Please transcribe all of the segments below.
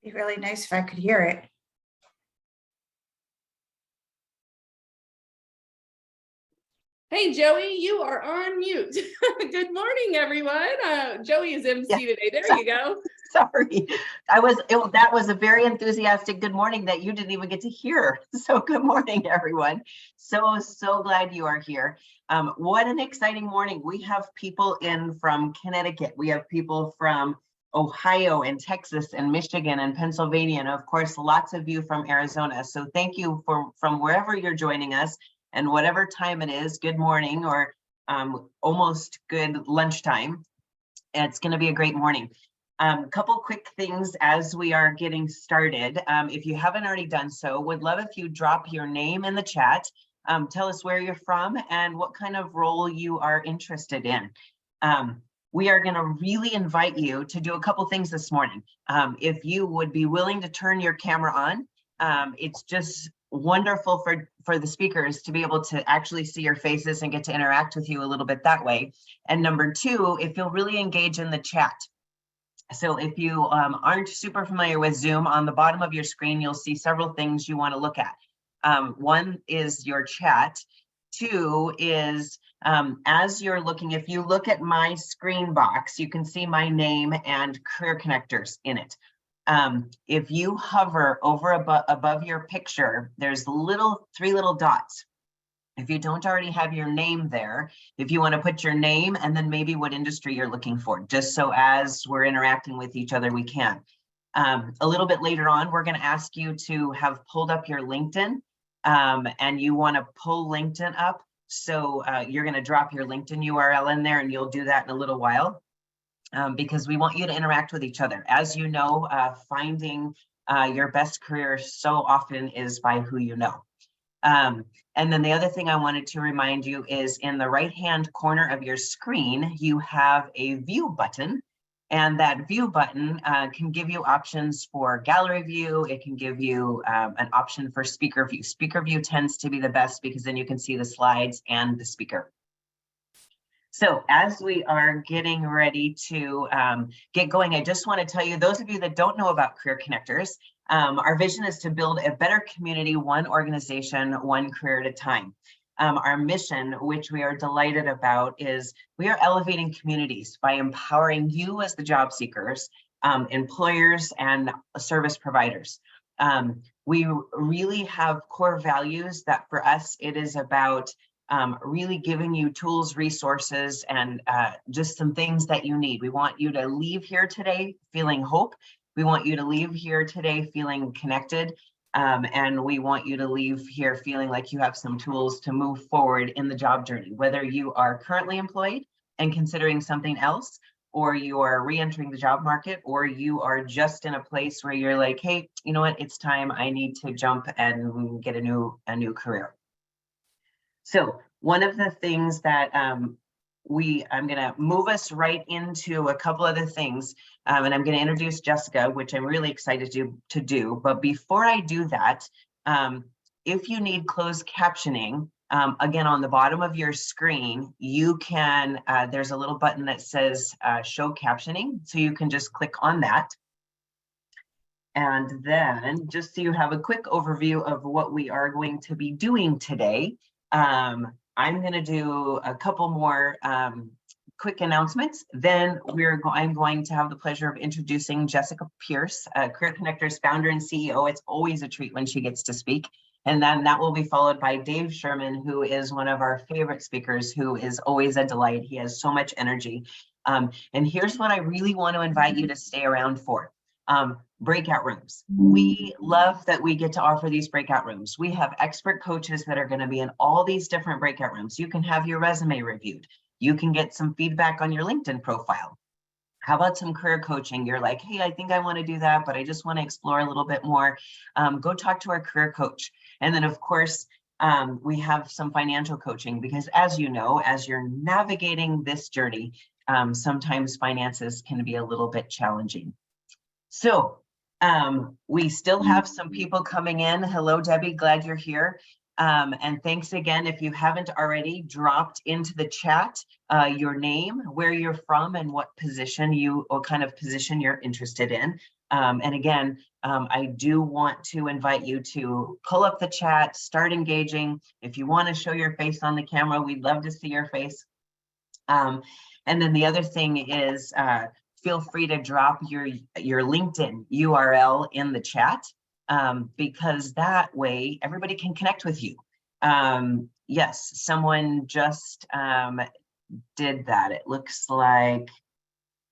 Be really nice if I could hear it. Hey, Joey, you are on mute. Good morning, everyone. Joey is MC today. There you go. Sorry, that was a very enthusiastic good morning that you didn't even get to hear. So good morning, everyone. So glad you are here. What an exciting morning. We have people in from Connecticut. We have people from Ohio and Texas and Michigan and Pennsylvania, and of course, lots of you from Arizona. So thank you from wherever you're joining us and whatever time it is, good morning or almost good lunchtime. It's going to be a great morning. Couple quick things as we are getting started. If you haven't already done so, would love if you drop your name in the chat. Tell us where you're from and what kind of role you are interested in. We are going to really invite you to do a couple things this morning. If you would be willing to turn your camera on, it's just wonderful for the speakers to be able to actually see your faces and get to interact with you a little bit that way. And number two, if you'll really engage in the chat. So if you aren't super familiar with Zoom, on the bottom of your screen, you'll see several things you want to look at. One is your chat. Two is, as you're looking, if you look at my screen box, you can see my name and Career Connectors in it. If you hover over above your picture, there's three little dots. If you don't already have your name there, if you want to put your name and then maybe what industry you're looking for, just so as we're interacting with each other, we can. A little bit later on, we're going to ask you to have pulled up your LinkedIn, and you want to pull LinkedIn up. So you're going to drop your LinkedIn URL in there, and you'll do that in a little while. Because we want you to interact with each other. As you know, finding your best career so often is by who you know. And then the other thing I wanted to remind you is in the right-hand corner of your screen, you have a view button. And that view button can give you options for gallery view. It can give you an option for speaker view. Speaker view tends to be the best because then you can see the slides and the speaker. So as we are getting ready to get going, I just want to tell you, those of you that don't know about Career Connectors, our vision is to build a better community, one organization, one career at a time. Our mission, which we are delighted about, is we are elevating communities by empowering you as the job seekers, employers, and service providers. We really have core values that for us, it is about really giving you tools, resources, and just some things that you need. We want you to leave here today feeling hope. We want you to leave here today feeling connected. And we want you to leave here feeling like you have some tools to move forward in the job journey, whether you are currently employed and considering something else, or you are re-entering the job market, or you are just in a place where you're like, hey, you know what, it's time, I need to jump and get a new career. So one of the things that I'm going to move us right into a couple other things, and I'm going to introduce Jessica, which I'm really excited to do. But before I do that, if you need closed captioning, again, on the bottom of your screen, you can, there's a little button that says show captioning. So you can just click on that. And then just so you have a quick overview of what we are going to be doing today, I'm going to do a couple more quick announcements. Then I'm going to have the pleasure of introducing Jessica Pierce, Career Connectors founder and CEO. It's always a treat when she gets to speak. And then that will be followed by Dave Sherman, who is one of our favorite speakers, who is always a delight. He has so much energy. And here's what I really want to invite you to stay around for. Breakout rooms. We love that we get to offer these breakout rooms. We have expert coaches that are going to be in all these different breakout rooms. You can have your resume reviewed. You can get some feedback on your LinkedIn profile. How about some career coaching? You're like, hey, I think I want to do that, but I just want to explore a little bit more. Go talk to our career coach. And then, of course, we have some financial coaching, because as you know, as you're navigating this journey, sometimes finances can be a little bit challenging. So we still have some people coming in. Hello, Debbie, glad you're here. And thanks again. If you haven't already, dropped into the chat your name, where you're from, and what kind of position you're interested in. And again, I do want to invite you to pull up the chat, start engaging. If you want to show your face on the camera, we'd love to see your face. And then the other thing is, feel free to drop your LinkedIn URL in the chat, because that way everybody can connect with you. Yes, someone just did that. It looks like,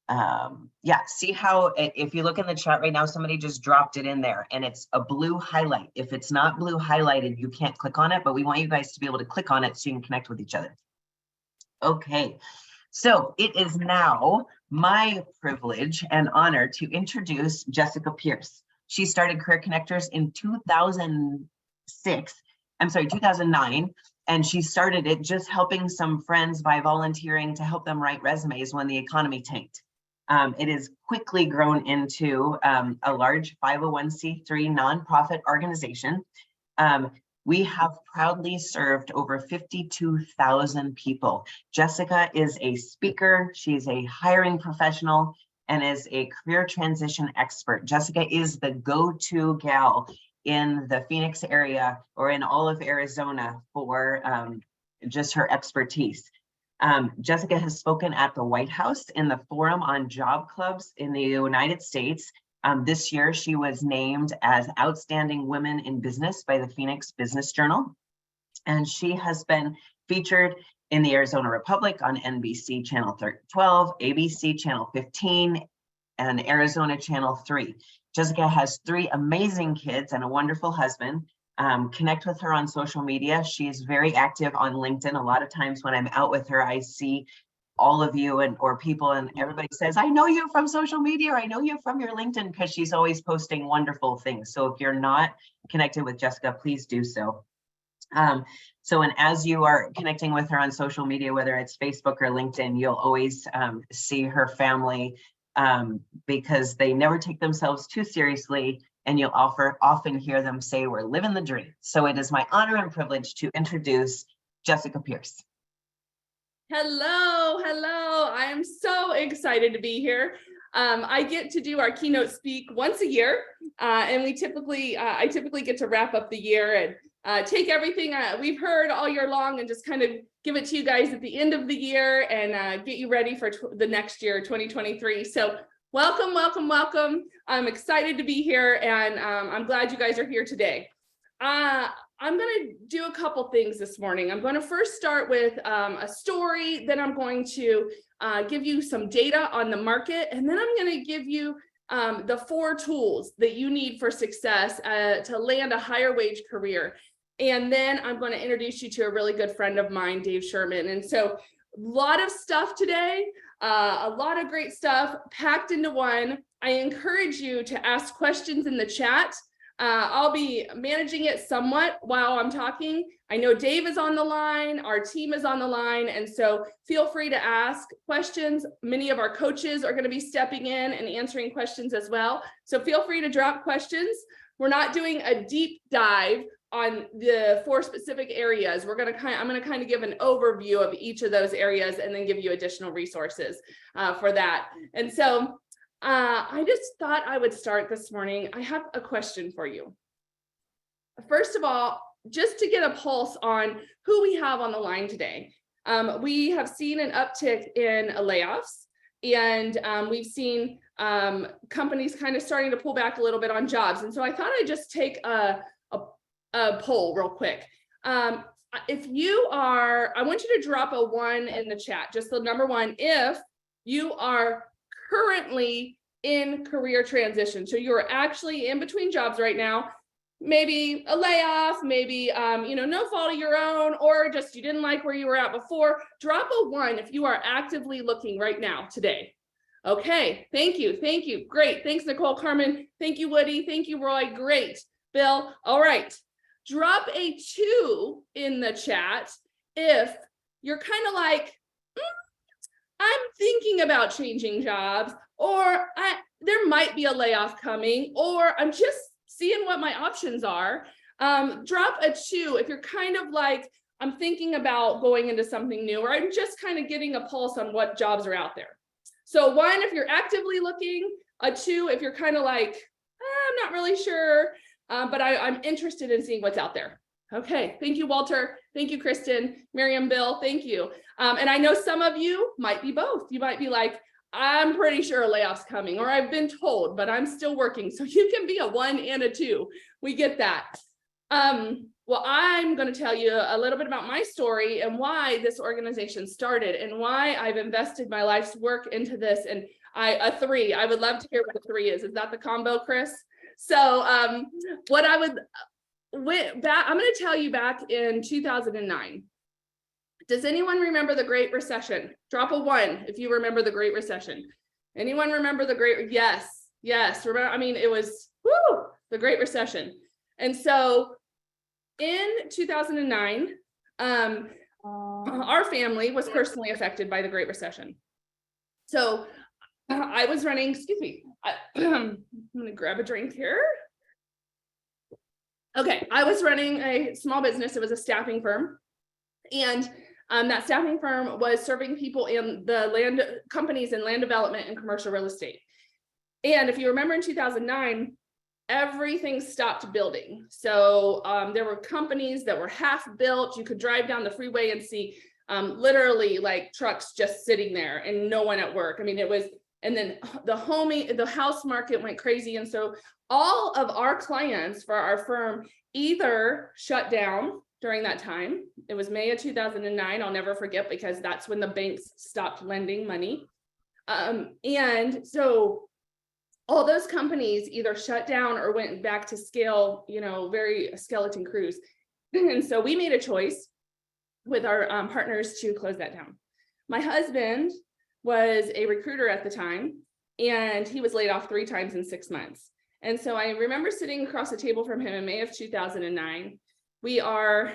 yeah, see how if you look in the chat right now, somebody just dropped it in there and it's a blue highlight. If it's not blue highlighted, you can't click on it, but we want you guys to be able to click on it so you can connect with each other. Okay, so it is now my privilege and honor to introduce Jessica Pierce. She started Career Connectors in 2009, and she started it just helping some friends by volunteering to help them write resumes when the economy tanked. It has quickly grown into a large 501c3 nonprofit organization. We have proudly served over 52,000 people. Jessica is a speaker, she's a hiring professional, and is a career transition expert. Jessica is the go-to gal in the Phoenix area or in all of Arizona for just her expertise. Jessica has spoken at the White House in the Forum on Job Clubs in the United States. This year, she was named as Outstanding Women in Business by the Phoenix Business Journal. And she has been featured in the Arizona Republic on NBC Channel 12, ABC Channel 15, and Arizona Channel 3. Jessica has 3 amazing kids and a wonderful husband. Connect with her on social media. She's very active on LinkedIn. A lot of times when I'm out with her, I see all of you or people, and everybody says, I know you from social media, or I know you from your LinkedIn, because she's always posting wonderful things. So if you're not connected with Jessica, please do so. And as you are connecting with her on social media, whether it's Facebook or LinkedIn, you'll always see her family, because they never take themselves too seriously, and you'll often hear them say, we're living the dream. So it is my honor and privilege to introduce Jessica Pierce. Hello, hello. I am so excited to be here. I get to do our keynote speak once a year, and I typically get to wrap up the year and take everything we've heard all year long and just kind of give it to you guys at the end of the year and get you ready for the next year, 2023. So welcome, welcome, welcome. I'm excited to be here, and I'm glad you guys are here today. I'm going to do a couple things this morning. I'm going to first start with a story, then I'm going to give you some data on the market, and then I'm going to give you the 4 tools that you need for success to land a higher wage career. And then I'm going to introduce you to a really good friend of mine, Dave Sherman. And so a lot of stuff today, a lot of great stuff packed into one. I encourage you to ask questions in the chat. I'll be managing it somewhat while I'm talking. I know Dave is on the line, our team is on the line, and so feel free to ask questions. Many of our coaches are going to be stepping in and answering questions as well. So feel free to drop questions. We're not doing a deep dive on the 4 specific areas. I'm going to kind of give an overview of each of those areas and then give you additional resources for that. And so I just thought I would start this morning. I have a question for you. First of all, just to get a pulse on who we have on the line today. We have seen an uptick in layoffs, and we've seen companies kind of starting to pull back a little bit on jobs. And so I thought I'd just take a poll real quick. If you are, I want you to drop a 1 in the chat, just the number 1, if you are currently in career transition. So you're actually in between jobs right now, maybe a layoff, maybe, no fault of your own, or just you didn't like where you were at before. Drop a 1 if you are actively looking right now today. Okay, thank you. Thank you. Great. Thanks, Nicole, Carmen. Thank you, Woody. Thank you, Roy. Great. Bill. All right. Drop a 2 in the chat if you're kind of like, I'm thinking about changing jobs, or there might be a layoff coming, or I'm just seeing what my options are. Drop a 2 if you're kind of like, I'm thinking about going into something new, or I'm just kind of getting a pulse on what jobs are out there. So 1 if you're actively looking, A 2 if you're kind of like, I'm not really sure, but I'm interested in seeing what's out there. Okay, thank you, Walter. Thank you, Kristen, Miriam, Bill, thank you. And I know some of you might be both. You might be like, I'm pretty sure a layoff's coming, or I've been told, but I'm still working. So you can be a 1 and a 2. We get that. Well, I'm going to tell you a little bit about my story and why this organization started and why I've invested my life's work into this. And a 3, I would love to hear what the 3 is. Is that the combo, Chris? So what I would, I'm going to tell you back in 2009. Does anyone remember the Great Recession? Drop a 1 if you remember the Great Recession. Anyone remember the Great? Yes. Remember, I mean, it was the Great Recession. And so in 2009, our family was personally affected by the Great Recession. So I was running, excuse me, I'm going to grab a drink here. Okay, I was running a small business. It was a staffing firm. And that staffing firm was serving people in the land companies in land development and commercial real estate. And if you remember in 2009, everything stopped building. So there were companies that were half built. You could drive down the freeway and see literally like trucks just sitting there and no one at work. I mean, it was, and then the house market went crazy. And so all of our clients for our firm either shut down during that time. It was May of 2009. I'll never forget, because that's when the banks stopped lending money. And so all those companies either shut down or went back to scale, very skeleton crews. And so we made a choice with our partners to close that down. My husband was a recruiter at the time, and he was laid off 3 times in 6 months. And so I remember sitting across the table from him in May of 2009. We are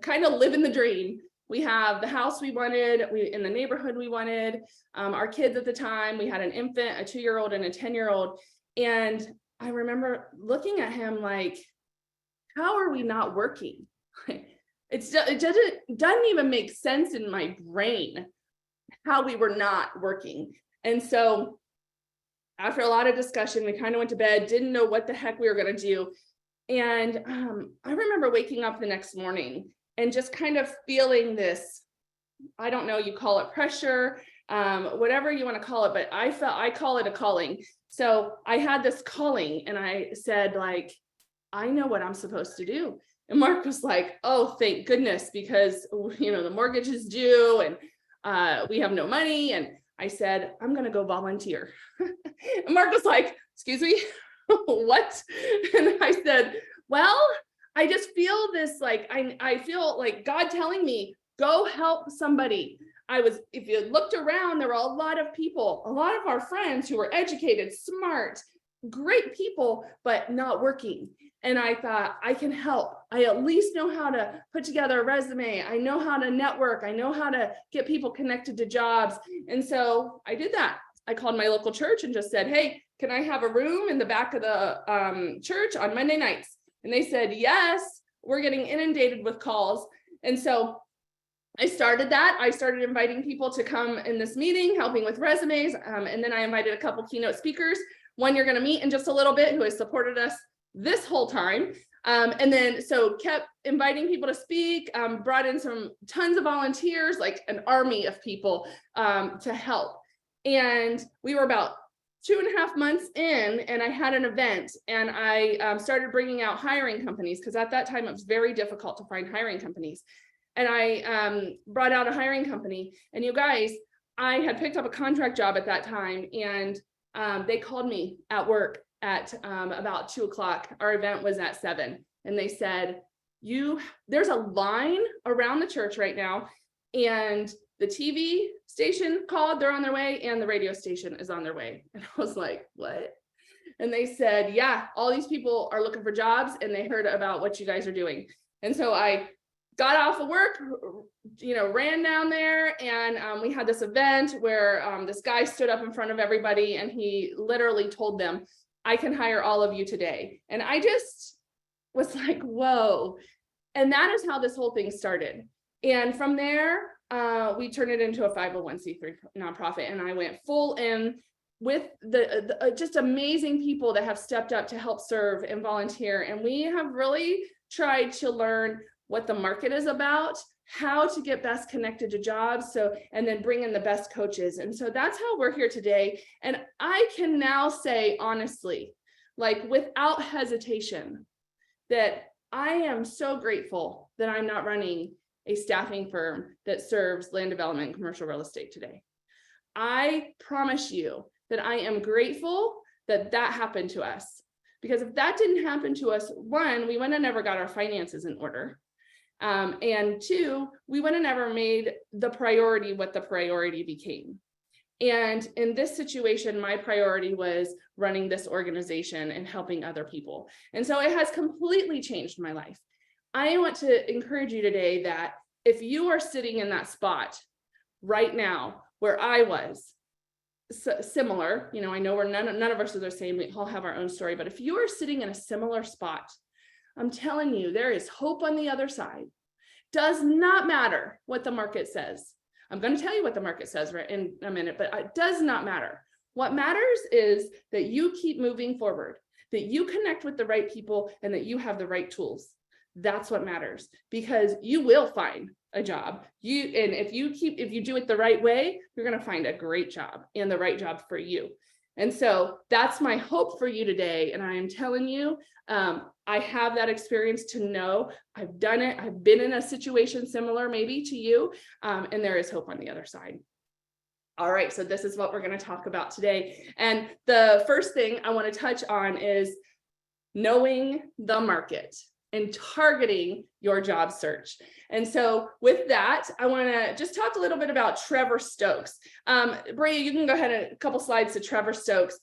kind of living the dream. We have the house we wanted, in the neighborhood we wanted, our kids at the time. We had an infant, a 2-year-old and a 10-year-old. And I remember looking at him like, how are we not working? It doesn't even make sense in my brain how we were not working. And so after a lot of discussion, we kind of went to bed, didn't know what the heck we were going to do. And I remember waking up the next morning and just kind of feeling this, I don't know, you call it pressure, whatever you want to call it, but I call it a calling. So I had this calling and I said, like, I know what I'm supposed to do. And Mark was like, oh, thank goodness, because, the mortgage is due and we have no money. And I said, I'm going to go volunteer. And Mark was like, excuse me, what? And I said, well, I just feel this, like, I feel like God telling me, go help somebody. If you looked around, there were a lot of people, a lot of our friends who were educated, smart, great people, but not working. And I thought, I can help. I at least know how to put together a resume. I know how to network. I know how to get people connected to jobs. And so I did that. I called my local church and just said, hey, can I have a room in the back of the church on Monday nights? And they said, yes. We're getting inundated with calls. And so I started that. I started inviting people to come in this meeting, helping with resumes. And then I invited a couple keynote speakers, one you're going to meet in just a little bit, who has supported us this whole time. And then so kept inviting people to speak, brought in tons of volunteers, like an army of people to help. And we were about 2.5 months in, and I had an event, and I started bringing out hiring companies, because at that time it was very difficult to find hiring companies. And I brought out a hiring company, and you guys, I had picked up a contract job at that time, and they called me at work at about 2:00. Our event was at 7, and they said, there's a line around the church right now, and the TV station called, they're on their way, and the radio station is on their way. And I was like, what? And they said, yeah, all these people are looking for jobs, and they heard about what you guys are doing. And so I got off of work, ran down there, and we had this event where this guy stood up in front of everybody, and he literally told them, I can hire all of you today. And I just was like, whoa. And that is how this whole thing started. And from there, we turned it into a 501c3 nonprofit, and I went full in. with the just amazing people that have stepped up to help serve and volunteer. And we have really tried to learn what the market is about, how to get best connected to jobs. So, and then bring in the best coaches. And so that's how we're here today. And I can now say honestly, like without hesitation, that I am so grateful that I'm not running a staffing firm that serves land development and commercial real estate today. I promise you that I am grateful that that happened to us, because if that didn't happen to us, one, we would have never got our finances in order. And two, we would have never made the priority what the priority became. And in this situation, my priority was running this organization and helping other people. And so it has completely changed my life. I want to encourage you today that if you are sitting in that spot right now where I was, similar, you know, I know we're none of us are the same, we all have our own story, but if you are sitting in a similar spot, I'm telling you, there is hope on the other side. Does not matter what the market says. I'm going to tell you what the market says right in a minute, but it does not matter. What matters is that you keep moving forward, that you connect with the right people, and that you have the right tools. That's what matters, because you will find a job. And if you do it the right way, you're going to find a great job and the right job for you. And so that's my hope for you today. And I am telling you, I have that experience to know I've done it. I've been in a situation similar maybe to you, and there is hope on the other side. All right, so this is what we're going to talk about today. And the first thing I want to touch on is knowing the market and targeting your job search. And so with that, I want to just talk a little bit about Trevor Stokes. Brea, you can go ahead and a couple slides to Trevor Stokes.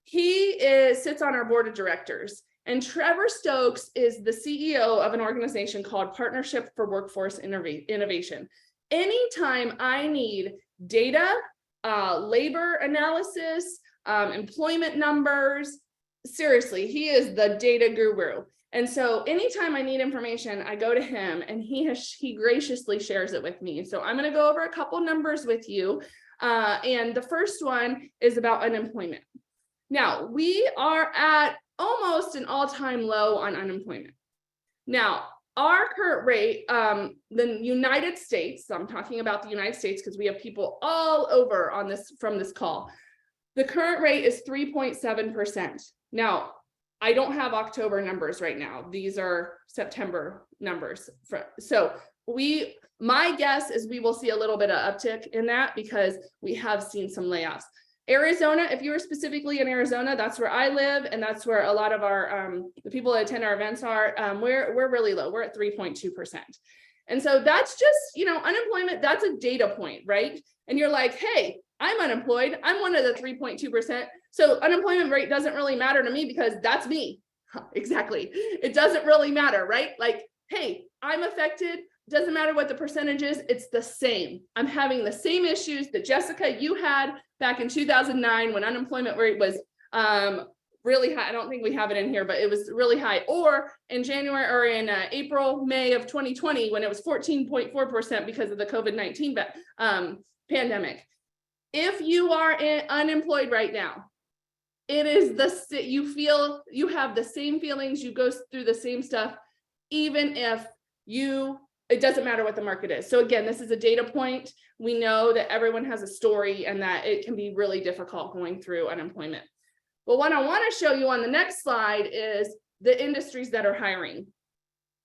He sits on our board of directors. And Trevor Stokes is the CEO of an organization called Partnership for Workforce Innovation. Anytime I need data, labor analysis, employment numbers, seriously, he is the data guru. And so anytime I need information, I go to him, and he graciously shares it with me. So I'm going to go over a couple numbers with you. And the first one is about unemployment. Now, we are at almost an all-time low on unemployment. Now, our current rate, the United States, so I'm talking about the United States because we have people all over on this from this call. The current rate is 3.7%. Now, I don't have October numbers right now. These are September numbers. So my guess is we will see a little bit of uptick in that because we have seen some layoffs. Arizona, if you are specifically in Arizona, that's where I live, and that's where a lot of our the people that attend our events are. We're really low. We're at 3.2%. And so that's just, you know, unemployment, that's a data point, right? And you're like, hey, I'm unemployed. I'm one of the 3.2%. So unemployment rate doesn't really matter to me because that's me. Exactly. It doesn't really matter, right? Like, hey, I'm affected. Doesn't matter what the percentage is, it's the same. I'm having the same issues that Jessica, you had back in 2009 when unemployment rate was really high. I don't think we have it in here, but it was really high. Or in January or in April, May of 2020, when it was 14.4% because of the COVID-19 pandemic. If you are unemployed right now, it is you have the same feelings, you go through the same stuff, even if it doesn't matter what the market is. So again, this is a data point. We know that everyone has a story and that it can be really difficult going through unemployment. But what I want to show you on the next slide is the industries that are hiring.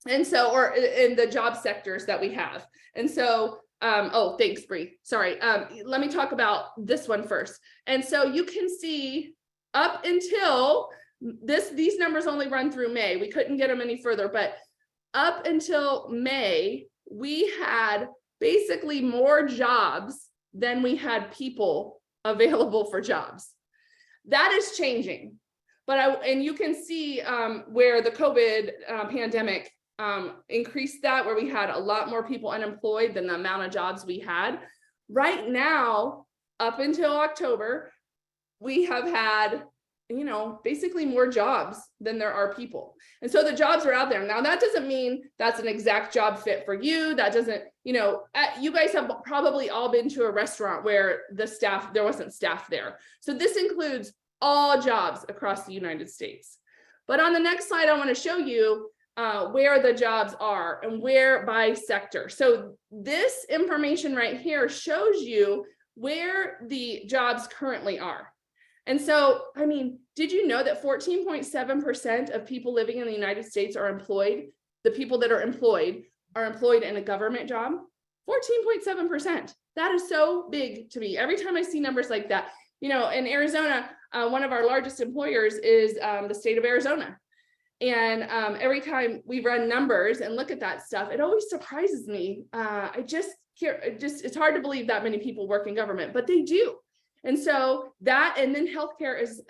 And so, or in the job sectors that we have. And so, oh, thanks, Bree. Sorry. Let me talk about this one first. And so you can see up until these numbers only run through May. We couldn't get them any further, but up until May, we had basically more jobs than we had people available for jobs. That is changing, and you can see where the COVID pandemic increased that, where we had a lot more people unemployed than the amount of jobs we had. Right now, up until October, we have had, you know, basically more jobs than there are people. And so the jobs are out there. Now, that doesn't mean that's an exact job fit for you. That doesn't, you guys have probably all been to a restaurant where there wasn't staff there. So this includes all jobs across the United States. But on the next slide, I want to show you where the jobs are and where by sector. So this information right here shows you where the jobs currently are. And so, I mean, did you know that 14.7% of people living in the United States are employed? The people that are employed in a government job? 14.7%. That is so big to me. Every time I see numbers like that, in Arizona, one of our largest employers is the state of Arizona. And every time we run numbers and look at that stuff, it always surprises me. It's hard to believe that many people work in government, but they do. And so and then healthcare is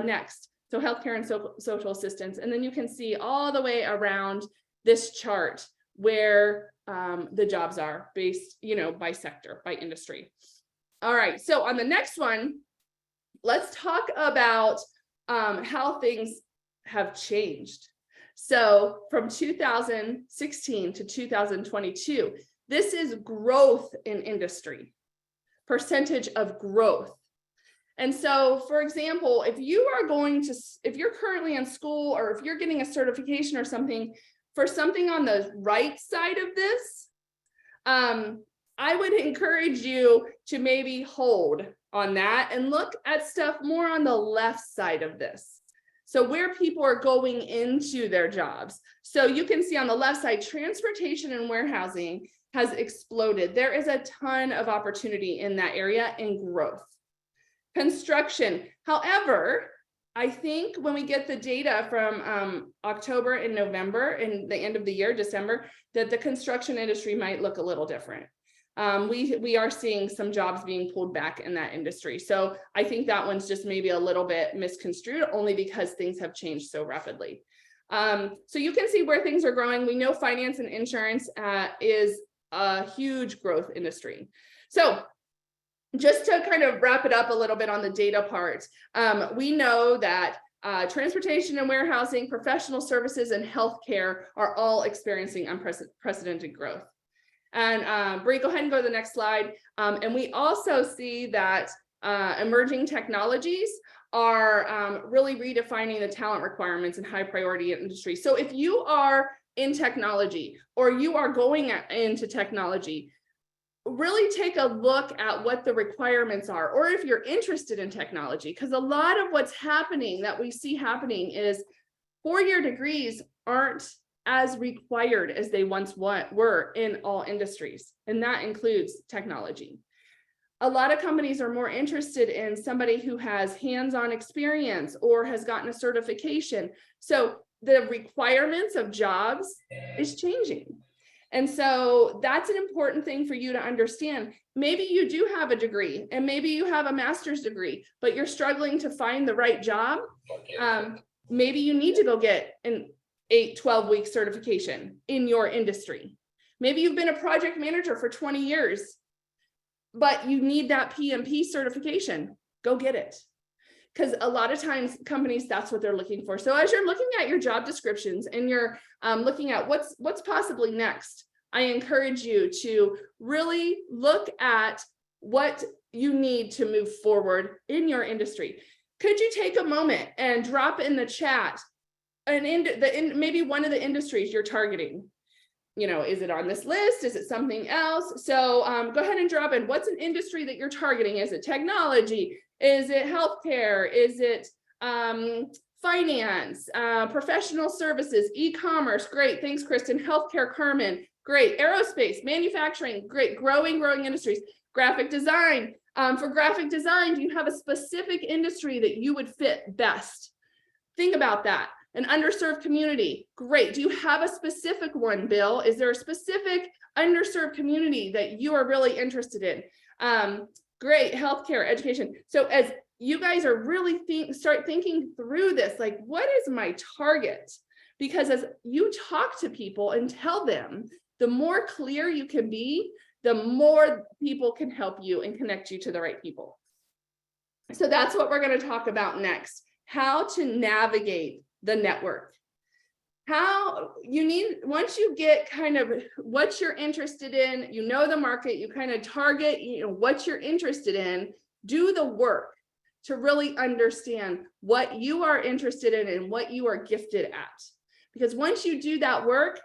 next. So healthcare and social assistance. And then you can see all the way around this chart where the jobs are based, by sector, by industry. All right, so on the next one, let's talk about how things have changed. So from 2016 to 2022, this is growth in industry, percentage of growth. And so, for example, if you're currently in school, or if you're getting a certification or something for something on the right side of this, I would encourage you to maybe hold on that and look at stuff more on the left side of this. So where people are going into their jobs. So you can see on the left side, transportation and warehousing has exploded. There is a ton of opportunity in that area in growth. Construction, however, I think when we get the data from October and November and the end of the year, December, that the construction industry might look a little different. We are seeing some jobs being pulled back in that industry. So I think that one's just maybe a little bit misconstrued, only because things have changed so rapidly. So you can see where things are growing. We know finance and insurance is a huge growth industry. So just to kind of wrap it up a little bit on the data part, we know that transportation and warehousing, professional services, and healthcare are all experiencing unprecedented growth. And Bree, go ahead and go to the next slide. And we also see that emerging technologies are really redefining the talent requirements in high priority industries. So if you are in technology, or you are going into technology, really take a look at what the requirements are, or if you're interested in technology, because a lot of what's happening that we see happening is 4-year degrees aren't as required as they once were in all industries, and that includes technology. A lot of companies are more interested in somebody who has hands-on experience or has gotten a certification. So the requirements of jobs is changing. And so that's an important thing for you to understand. Maybe you do have a degree, and maybe you have a master's degree, but you're struggling to find the right job. Maybe you need to go get an 8-12-week certification in your industry. Maybe you've been a project manager for 20 years, but you need that PMP certification. Go get it. Because a lot of times companies, that's what they're looking for. So as you're looking at your job descriptions and you're looking at what's possibly next, I encourage you to really look at what you need to move forward in your industry. Could you take a moment and drop in the chat maybe one of the industries you're targeting? Is it on this list? Is it something else? So go ahead and drop in. What's an industry that you're targeting? Is it technology? Is it healthcare? Is it finance, professional services, e-commerce? Great, thanks, Kristen. Healthcare, Carmen, great. Aerospace, manufacturing, great. Growing industries. Graphic design. For graphic design, do you have a specific industry that you would fit best? Think about that. An underserved community, great. Do you have a specific one, Bill? Is there a specific underserved community that you are really interested in? Great, healthcare, education. So as you guys are really start thinking through this, like, what is my target? Because as you talk to people and tell them, the more clear you can be, the more people can help you and connect you to the right people. So that's what we're going to talk about next, how to navigate the network. how you need, once you get kind of what you're interested in, you know the market, you kind of target, you know, what you're interested in, do the work to really understand what you are interested in and what you are gifted at. Because once you do that work,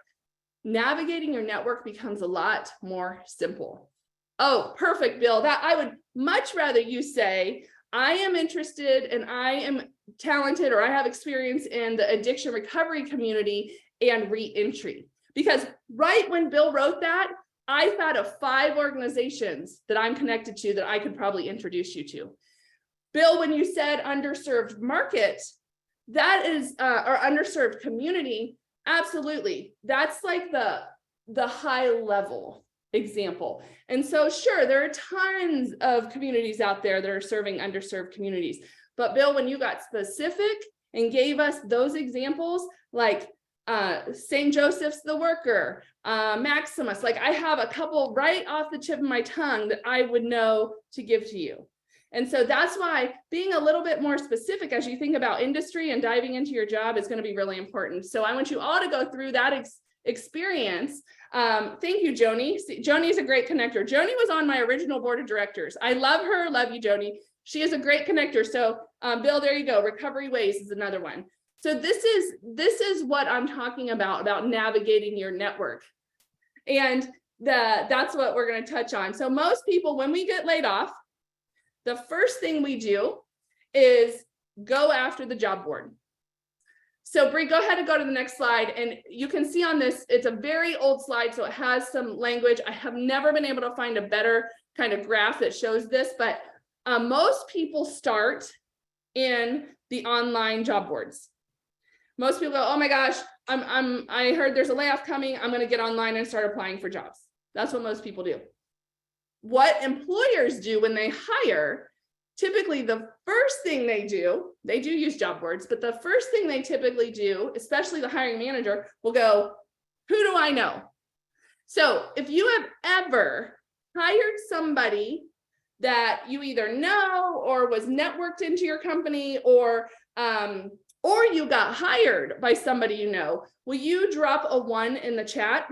navigating your network becomes a lot more simple. Oh, perfect, Bill. That I would much rather you say, I am interested and I am talented, or I have experience in the addiction recovery community and re-entry. Because right when Bill wrote that, I thought of 5 organizations that I'm connected to that I could probably introduce you to. Bill, when you said underserved market, that is, or underserved community, absolutely. That's like the high level example. And so sure, there are tons of communities out there that are serving underserved communities. But Bill, when you got specific and gave us those examples, like St. Joseph's the Worker, Maximus, like I have a couple right off the tip of my tongue that I would know to give to you. And so that's why being a little bit more specific as you think about industry and diving into your job is going to be really important. So I want you all to go through that experience. Thank you, Joni. Joni is a great connector. Joni was on my original board of directors. I love her. Love you, Joni. She is a great connector. So Bill, there you go. Recovery Ways is another one. So this is what I'm talking about navigating your network. And that's what we're going to touch on. So most people, when we get laid off, the first thing we do is go after the job board. So Bree, go ahead and go to the next slide. And you can see on this, it's a very old slide, so it has some language. I have never been able to find a better kind of graph that shows this, but most people start in the online job boards. Most people go, oh my gosh, I heard there's a layoff coming. I'm going to get online and start applying for jobs. That's what most people do. What employers do when they hire, typically the first thing they do use job boards, but the first thing they typically do, especially the hiring manager, will go, who do I know? So if you have ever hired somebody that you either know or was networked into your company, or you got hired by somebody you know, will you drop a 1 in the chat?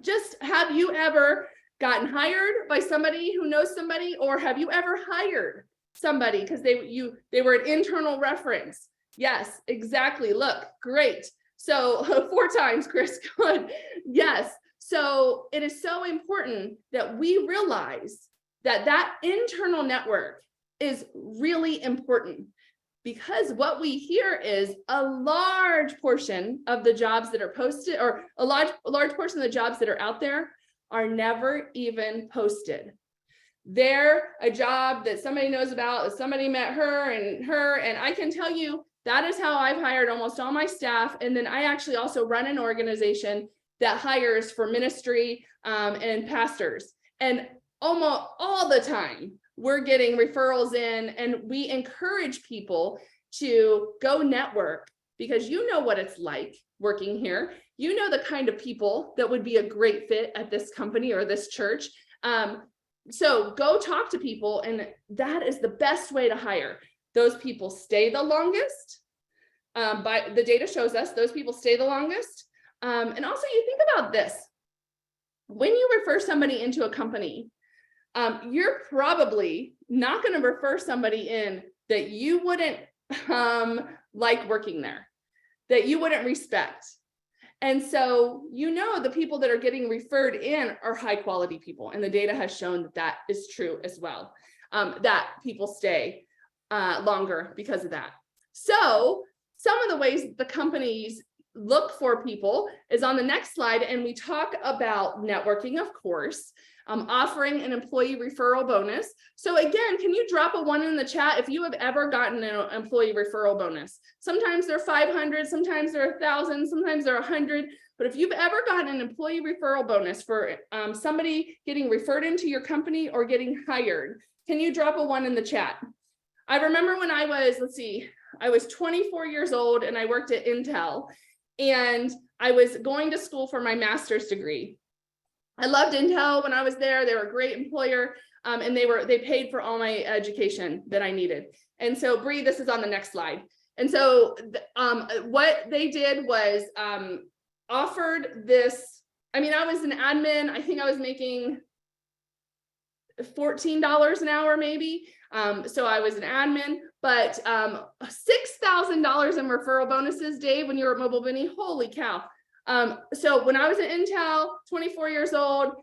Just, have you ever gotten hired by somebody who knows somebody, or have you ever hired somebody because they were an internal reference? Yes, exactly. Look, great. So 4 times, Chris. Good. Yes. So it is so important that we realize that internal network is really important, because what we hear is a large portion of the jobs that are posted, or a large portion of the jobs that are out there, are never even posted. They're a job that somebody knows about, that somebody met her, and I can tell you that is how I've hired almost all my staff. And then I actually also run an organization that hires for ministry and pastors. And almost all the time we're getting referrals in, and we encourage people to go network, because you know what it's like working here. You know the kind of people that would be a great fit at this company or this church. So go talk to people, and that is the best way to hire. Those people stay the longest. By the data shows us those people stay the longest. And also, you think about this. When you refer somebody into a company, you're probably not going to refer somebody in that you wouldn't like working there, that you wouldn't respect. And so, you know, the people that are getting referred in are high quality people. And the data has shown that that is true as well, that people stay longer because of that. So some of the ways the companies look for people is on the next slide. And we talk about networking, of course, offering an employee referral bonus. So again, can you drop a 1 in the chat if you have ever gotten an employee referral bonus? Sometimes they're 500, sometimes they're 1,000, sometimes they're 100. But if you've ever gotten an employee referral bonus for somebody getting referred into your company or getting hired, can you drop a 1 in the chat? I remember when I was, I was 24 years old and I worked at Intel, and I was going to school for my master's degree. I loved Intel when I was there. They were a great employer, and they paid for all my education that I needed. And so Bree, this is on the next slide. And so what they did was offered this. I mean, I was an admin. I think I was making $14 an hour, maybe. So I was an admin, but $6,000 in referral bonuses, Dave, when you were at Mobile Mini, holy cow. So when I was at Intel, 24 years old,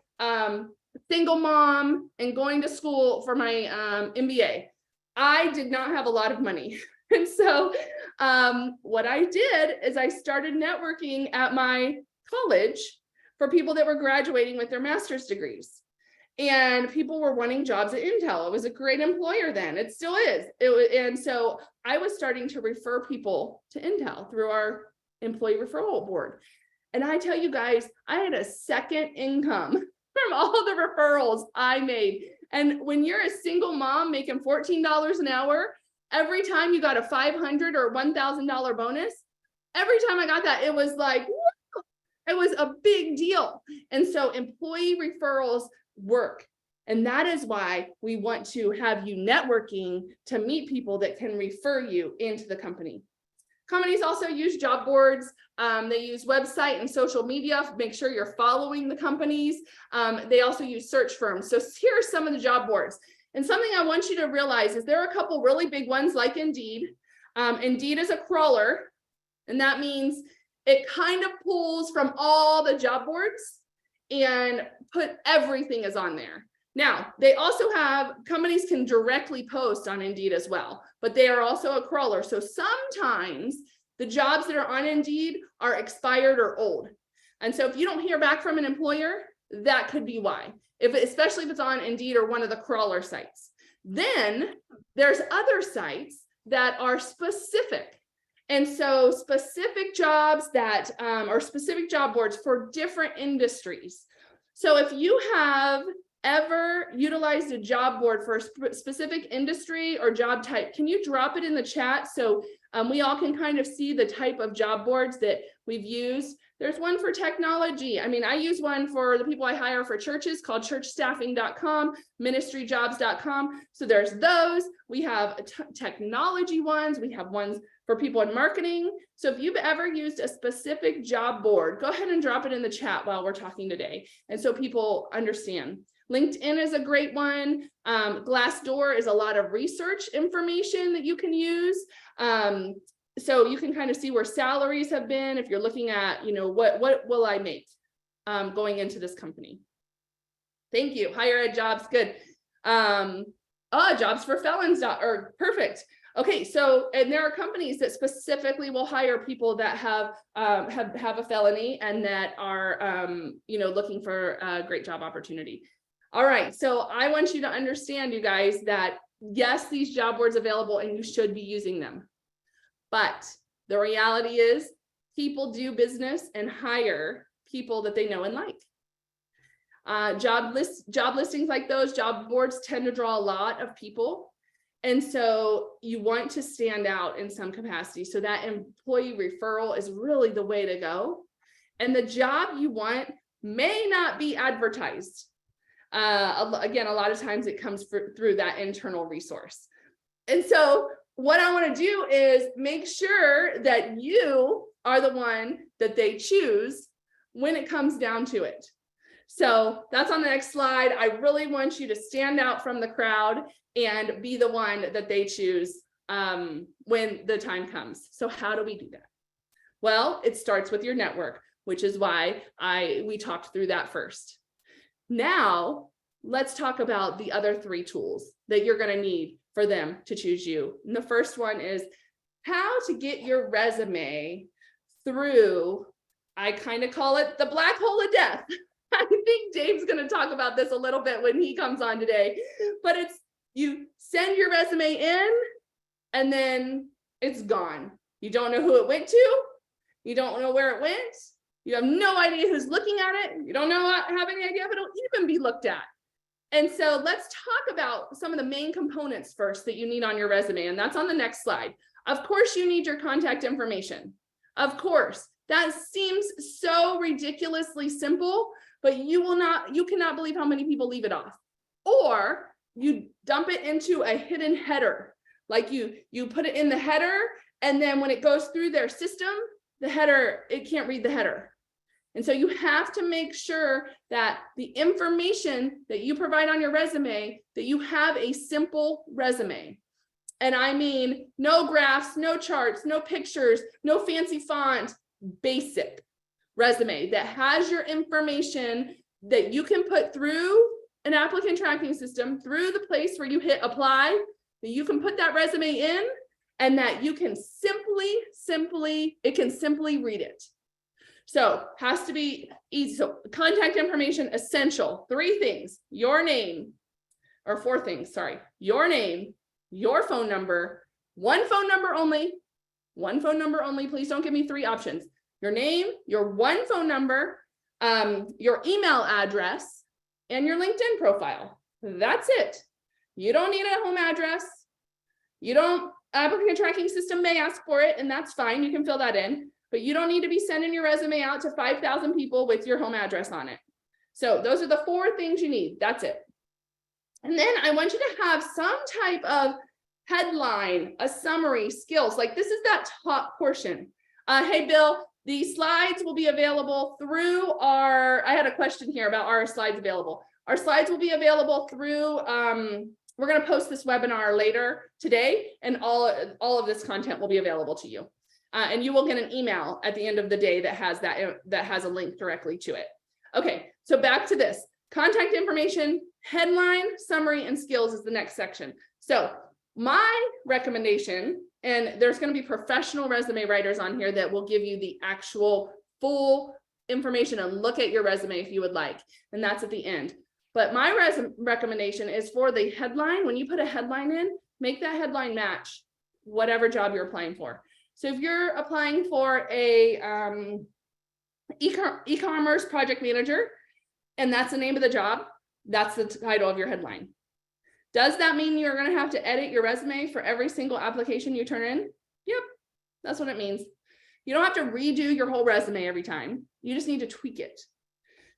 single mom and going to school for my MBA, I did not have a lot of money. And so what I did is I started networking at my college for people that were graduating with their master's degrees. And people were wanting jobs at Intel. It was a great employer then. It still is. And so I was starting to refer people to Intel through our employee referral board. And I tell you guys, I had a second income from all the referrals I made. And when you're a single mom making $14 an hour, every time you got a $500 or $1,000 bonus, every time I got that, it was like, whoa, it was a big deal. And so employee referrals work. And that is why we want to have you networking to meet people that can refer you into the company. Companies also use job boards. They use website and social media. Make sure you're following the companies. They also use search firms. So here are some of the job boards. And something I want you to realize is there are a couple really big ones like Indeed. Indeed is a crawler, and that means it kind of pulls from all the job boards and put everything is on there. Now, they also have, companies can directly post on Indeed as well, but they are also a crawler. So sometimes the jobs that are on Indeed are expired or old. And so if you don't hear back from an employer, that could be why. Especially if it's on Indeed or one of the crawler sites. Then there's other sites that are specific. And so specific jobs that are specific job boards for different industries. So if you have ever utilized a job board for a specific industry or job type, can you drop it in the chat so we all can kind of see the type of job boards that we've used? There's one for technology. I mean, I use one for the people I hire for churches called churchstaffing.com, ministryjobs.com. So there's those. We have technology ones. We have ones for people in marketing. So if you've ever used a specific job board, go ahead and drop it in the chat while we're talking today. And so people understand. LinkedIn is a great one. Glassdoor is a lot of research information that you can use. So you can kind of see where salaries have been if you're looking at, you know, what will I make going into this company? Thank you. Higher ed jobs, good. Jobs for felons, or perfect. Okay, so, and there are companies that specifically will hire people that have a felony and that are, you know, looking for a great job opportunity. All right, so I want you to understand, you guys, that yes, these job boards available and you should be using them. But the reality is people do business and hire people that they know and like. Job listings like those, job boards tend to draw a lot of people. And so you want to stand out in some capacity. So that employee referral is really the way to go. And the job you want may not be advertised. Again, a lot of times it comes through that internal resource. And so what I want to do is make sure that you are the one that they choose when it comes down to it. So that's on the next slide. I really want you to stand out from the crowd and be the one that they choose when the time comes. So how do we do that? Well, it starts with your network, which is why we talked through that first. Now, let's talk about the other three tools that you're going to need for them to choose you. And the first one is how to get your resume through, I kind of call it the black hole of death. I think Dave's going to talk about this a little bit when he comes on today, but it's you send your resume in and then it's gone. You don't know who it went to. You don't know where it went. You have no idea who's looking at it. You don't have any idea if it'll even be looked at. And so let's talk about some of the main components first that you need on your resume. And that's on the next slide. Of course, you need your contact information. Of course, that seems so ridiculously simple, but you cannot believe how many people leave it off. Or you dump it into a hidden header. Like you put it in the header And then when it goes through their system, the header, it can't read the header. And so you have to make sure that the information that you provide on your resume, that you have a simple resume. And I mean, no graphs, no charts, no pictures, no fancy font, basic resume that has your information that you can put through an applicant tracking system, through the place where you hit apply, that you can put that resume in, and that you can it can simply read it. So has to be easy. So contact information, essential, 3 things, your name, or 4 things, sorry, your name, your phone number, 1 phone number only, 1 phone number only, please don't give me 3 options. Your name, your 1 phone number, your email address, and your LinkedIn profile. That's it. You don't need a home address. Applicant tracking system may ask for it, and that's fine. You can fill that in, but you don't need to be sending your resume out to 5,000 people with your home address on it. So those are the 4 things you need. That's it. And then I want you to have some type of headline, a summary, skills. Like this is that top portion. Hey, Bill, the slides will be available through I had a question here about our slides available. Our slides will be available through, we're going to post this webinar later today, and all of this content will be available to you. And you will get an email at the end of the day that has a link directly to it. Okay, so back to this. Contact information, headline, summary, and skills is the next section. So my recommendation, and there's going to be professional resume writers on here that will give you the actual full information and look at your resume if you would like, and that's at the end. But my recommendation is for the headline. When you put a headline in, make that headline match whatever job you're applying for. So if you're applying for a e-commerce project manager, and that's the name of the job, that's the title of your headline. Does that mean you're going to have to edit your resume for every single application you turn in? Yep, that's what it means. You don't have to redo your whole resume every time. You just need to tweak it.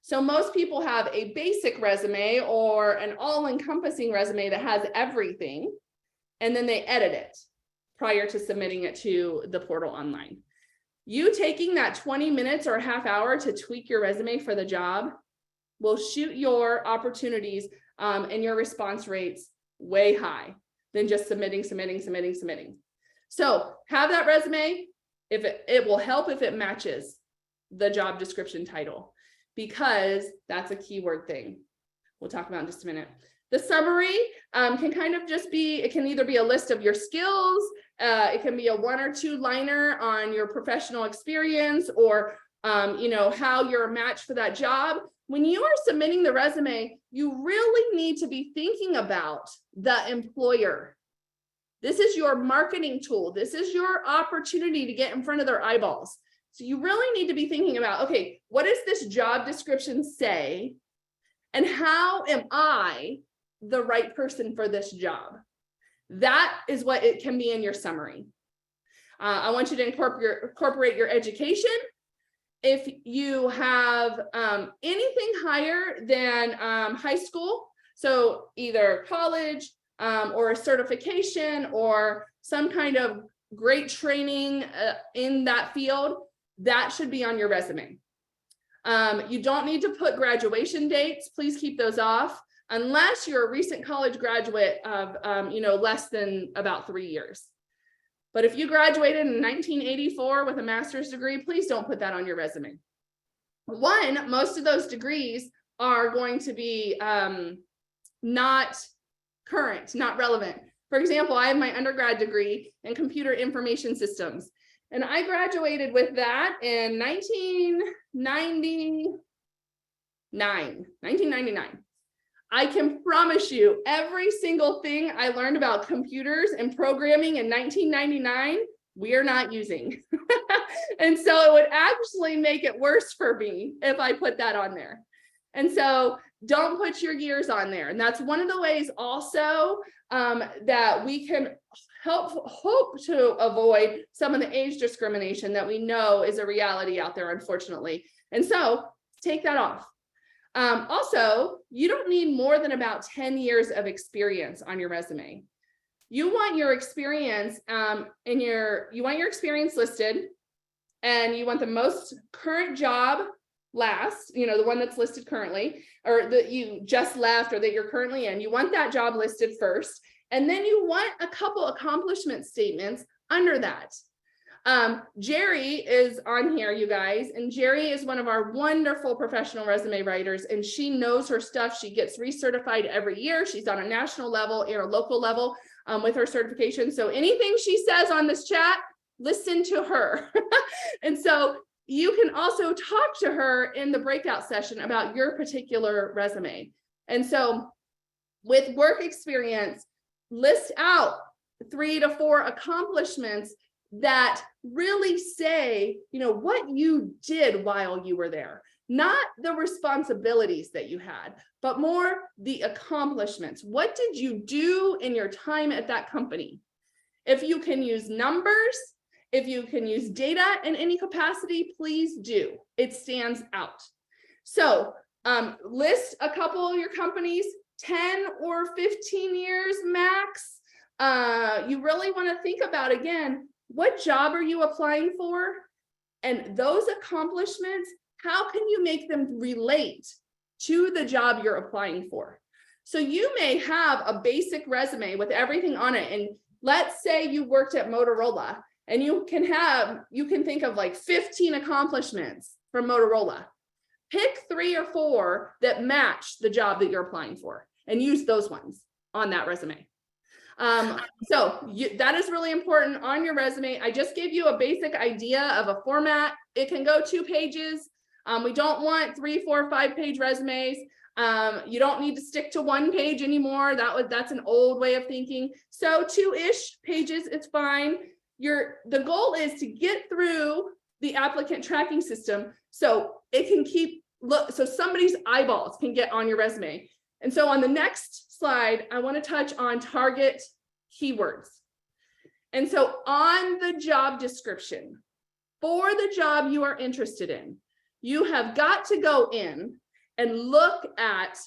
So most people have a basic resume or an all-encompassing resume that has everything, and then they edit it prior to submitting it to the portal online. You taking that 20 minutes or a half hour to tweak your resume for the job will shoot your opportunities and your response rates way high than just submitting. So have that resume. If it will help if it matches the job description title, because that's a keyword thing we'll talk about in just a minute. The summary can kind of just be, it can either be a list of your skills, it can be a 1 or 2 liner on your professional experience, or how you're a match for that job. When you are submitting the resume, you really need to be thinking about the employer. This is your marketing tool. This is your opportunity to get in front of their eyeballs. So you really need to be thinking about, okay, what does this job description say? And how am I the right person for this job? That is what it can be in your summary. I want you to incorporate your education. If you have anything higher than high school, so either college or a certification or some kind of great training in that field, that should be on your resume. You don't need to put graduation dates. Please keep those off unless you're a recent college graduate of less than about 3 years. But if you graduated in 1984 with a master's degree, please don't put that on your resume. One, most of those degrees are going to be not current, not relevant. For example, I have my undergrad degree in computer information systems, and I graduated with that in 1999. I can promise you every single thing I learned about computers and programming in 1999, we are not using. And so it would actually make it worse for me if I put that on there. And so don't put your years on there. And that's one of the ways also that we can hope to avoid some of the age discrimination that we know is a reality out there, unfortunately. And so take that off. Also, you don't need more than about 10 years of experience on your resume. you want your experience you want your experience listed, and you want the most current job last, the one that's listed currently, or that you just left or that you're currently in. You want that job listed first, and then you want a couple accomplishment statements under that. Jerry is on here, you guys, and Jerry is one of our wonderful professional resume writers, and she knows her stuff. She gets recertified every year. She's on a national level and a local level with her certification. So anything she says on this chat, listen to her. And so you can also talk to her in the breakout session about your particular resume. And so with work experience, list out 3 to 4 accomplishments that really say, what you did while you were there, not the responsibilities that you had, but more the accomplishments. What did you do in your time at that company? If you can use numbers, if you can use data in any capacity, please do. It stands out. So list a couple of your companies, 10 or 15 years max. You really want to think about, again, what job are you applying for? And those accomplishments, how can you make them relate to the job you're applying for? So you may have a basic resume with everything on it. And let's say you worked at Motorola, and you can think of like 15 accomplishments from Motorola. Pick 3 or 4 that match the job that you're applying for and use those ones on that resume. That is really important on your resume. I just gave you a basic idea of a format. It can go 2 pages. We don't want 3, 4, 5 page resumes. You don't need to stick to 1 page anymore. That's an old way of thinking. So 2-ish pages, it's fine. The goal is to get through the applicant tracking system so it can so somebody's eyeballs can get on your resume. And so on the next slide, I want to touch on target keywords. And so on the job description for the job you are interested in, you have got to go in and look at,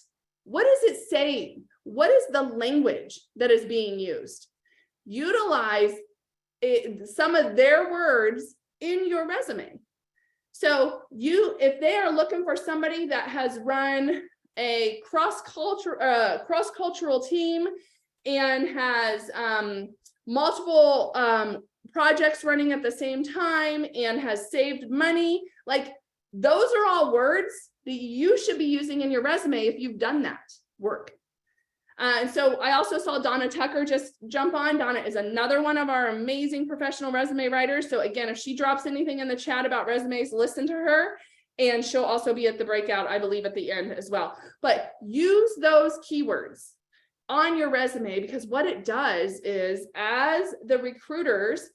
what is it saying? What is the language that is being used? Utilize some of their words in your resume. So if they are looking for somebody that has run a cross-cultural team and has multiple projects running at the same time and has saved money, like those are all words that you should be using in your resume if you've done that work. And so I also saw Donna Tucker just jump on. Donna is another one of our amazing professional resume writers. So again, if she drops anything in the chat about resumes, listen to her. And she'll also be at the breakout, I believe, at the end as well. But use those keywords on your resume, because what it does is, as the recruiters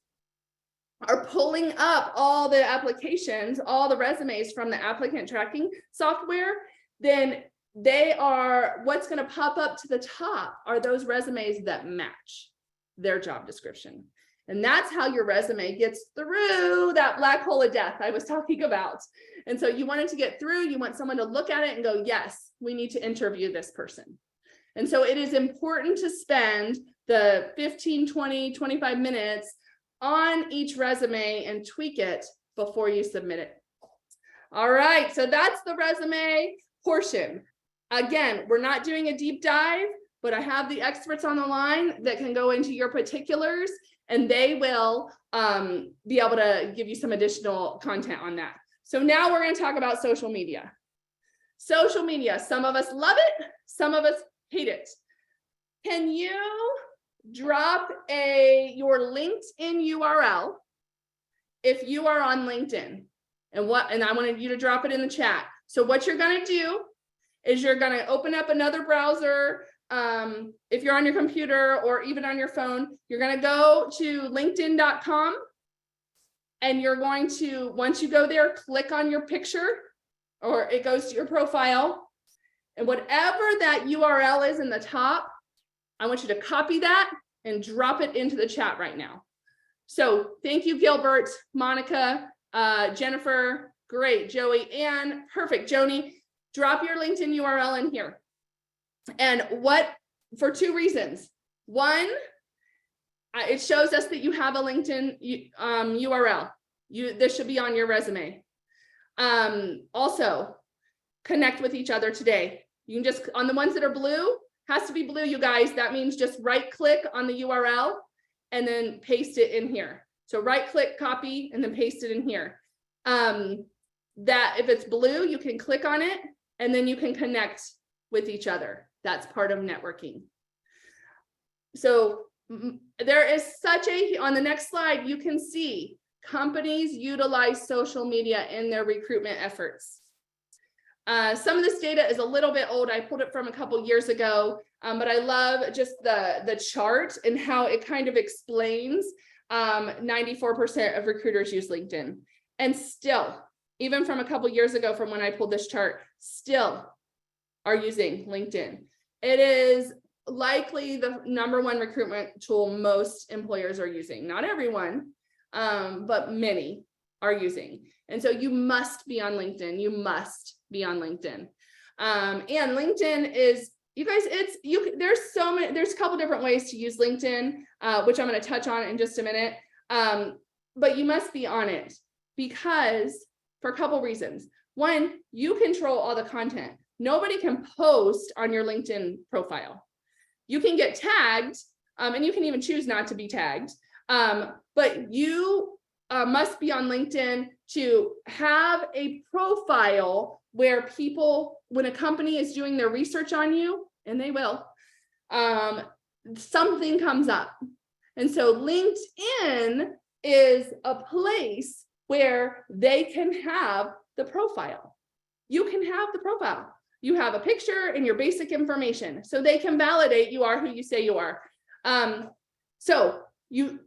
are pulling up all the applications, all the resumes from the applicant tracking software, then what's going to pop up to the top are those resumes that match their job description. And that's how your resume gets through that black hole of death I was talking about. And so you want it to get through, you want someone to look at it and go, yes, we need to interview this person. And so it is important to spend the 15, 20, 25 minutes on each resume and tweak it before you submit it. All right, so that's the resume portion. Again, we're not doing a deep dive, but I have the experts on the line that can go into your particulars, and they will be able to give you some additional content on that. So now we're going to talk about social media. Social media, some of us love it, some of us hate it. Can you drop your LinkedIn URL if you are on LinkedIn? And I wanted you to drop it in the chat. So what you're going to do is you're going to open up another browser. If you're on your computer or even on your phone, you're going to go to linkedin.com, and you're going to, once you go there, click on your picture, or it goes to your profile, and whatever that URL is in the top, I want you to copy that and drop it into the chat right now. So thank you, Gilbert, Monica, Jennifer, great, Joey, Ann, perfect, Joni. Drop your LinkedIn URL in here. And for 2 reasons. One, it shows us that you have a LinkedIn URL. This should be on your resume. Also, connect with each other today. You can just, on the ones that are blue, has to be blue, you guys. That means just right click on the URL and then paste it in here. So right click, copy, and then paste it in here. That if it's blue, you can click on it and then you can connect with each other. That's part of networking. So there is such a, on the next slide, you can see companies utilize social media in their recruitment efforts. Some of this data is a little bit old. I pulled it from a couple years ago, but I love just the chart and how it kind of explains 94% of recruiters use LinkedIn. And still, even from a couple years ago from when I pulled this chart, still are using LinkedIn. It is likely the #1 recruitment tool most employers are using. Not everyone, but many are using. And so you must be on LinkedIn. You must be on LinkedIn. And LinkedIn is, you guys, there's a couple different ways to use LinkedIn, which I'm going to touch on in just a minute. But you must be on it because for a couple reasons. One, you control all the content. Nobody can post on your LinkedIn profile. You can get tagged, and you can even choose not to be tagged. But you must be on LinkedIn to have a profile where people, when a company is doing their research on you, and they will, something comes up. And so LinkedIn is a place where they can have the profile. You can have the profile. You have a picture and your basic information, so they can validate you are who you say you are. So you,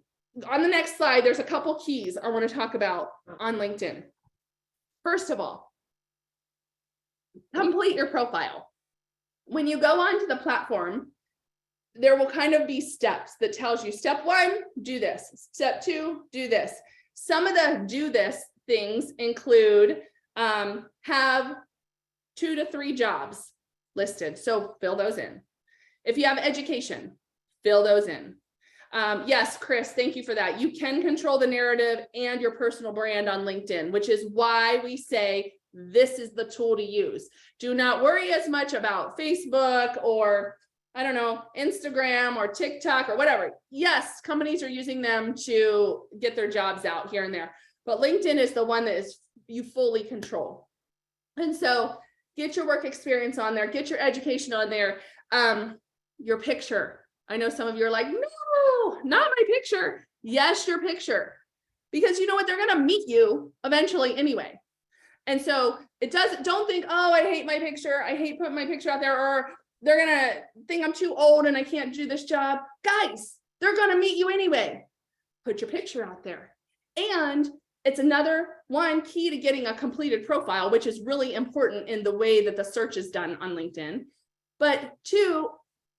on the next slide, there's a couple keys I want to talk about on LinkedIn. First of all, complete your profile. When you go onto the platform, there will kind of be steps that tells you step 1, do this. Step 2, do this. Some of the do this things include have 2 to 3 jobs listed. So fill those in. If you have education, fill those in. Yes, Chris, thank you for that. You can control the narrative and your personal brand on LinkedIn, which is why we say this is the tool to use. Do not worry as much about Facebook or, I don't know, Instagram or TikTok or whatever. Yes, companies are using them to get their jobs out here and there, but LinkedIn is the one that is you fully control. And so get your work experience on there, get your education on there, your picture. I know some of you are like, no, not my picture. Yes, your picture, because you know what? They're going to meet you eventually anyway. And so don't think, oh, I hate my picture. I hate putting my picture out there, or they're going to think I'm too old and I can't do this job. Guys, they're going to meet you anyway. Put your picture out there. And it's another one key to getting a completed profile, which is really important in the way that the search is done on LinkedIn. But 2,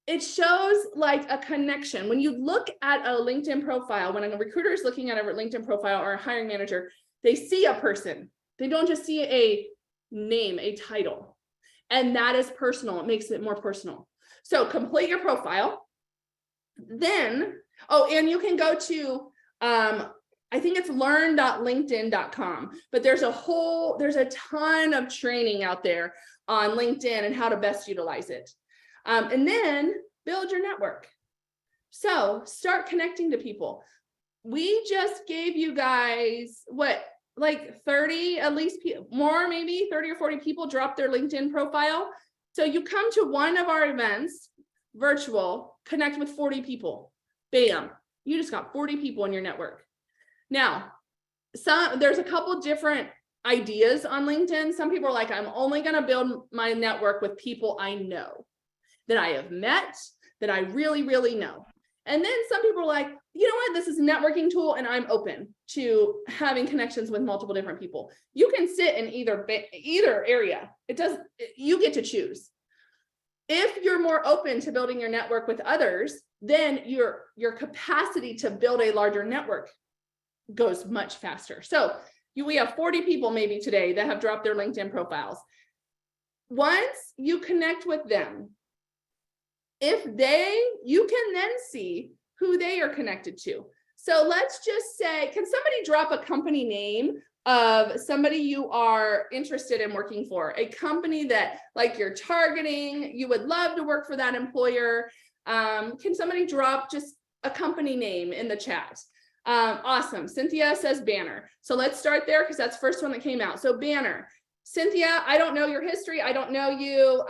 it shows like a connection. When you look at a LinkedIn profile, when a recruiter is looking at a LinkedIn profile or a hiring manager, they see a person. They don't just see a name, a title. And that is personal. It makes it more personal. So complete your profile. Then, oh, and you can go to, I think it's learn.linkedin.com, but there's a ton of training out there on LinkedIn and how to best utilize it. And then build your network. So start connecting to people. We just gave you guys like 30, at least more, maybe 30 or 40 people drop their LinkedIn profile. So you come to one of our events, virtual, connect with 40 people. Bam, you just got 40 people in your network. Now, there's a couple different ideas on LinkedIn. Some people are like, I'm only going to build my network with people I know, that I have met, that I really, really know. And then some people are like, you know what, this is a networking tool and I'm open to having connections with multiple different people. You can sit in either area. You get to choose. If you're more open to building your network with others, then your capacity to build a larger network goes much faster. So we have 40 people maybe today that have dropped their LinkedIn profiles. Once you connect with them, you can then see who they are connected to. So let's just say, can somebody drop a company name of somebody you are interested in working for, a company that like you're targeting, you would love to work for that employer? Can somebody drop just a company name in the chat? Awesome. Cynthia says Banner. So let's start there because that's the first one that came out. So Banner. Cynthia, I don't know your history. I don't know you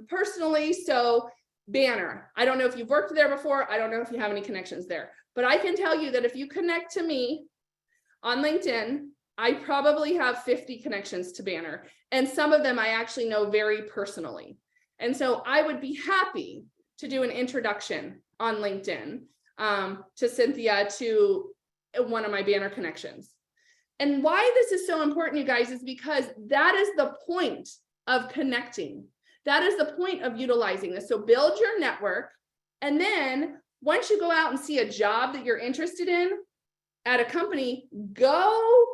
personally. So Banner, I don't know if you've worked there before. I don't know if you have any connections there, but I can tell you that if you connect to me on LinkedIn, I probably have 50 connections to Banner, and some of them I actually know very personally. And so I would be happy to do an introduction on LinkedIn to Cynthia, to one of my Banner connections. And why this is so important, you guys, is because that is the point of connecting. That is the point of utilizing this. So build your network. And then once you go out and see a job that you're interested in at a company, go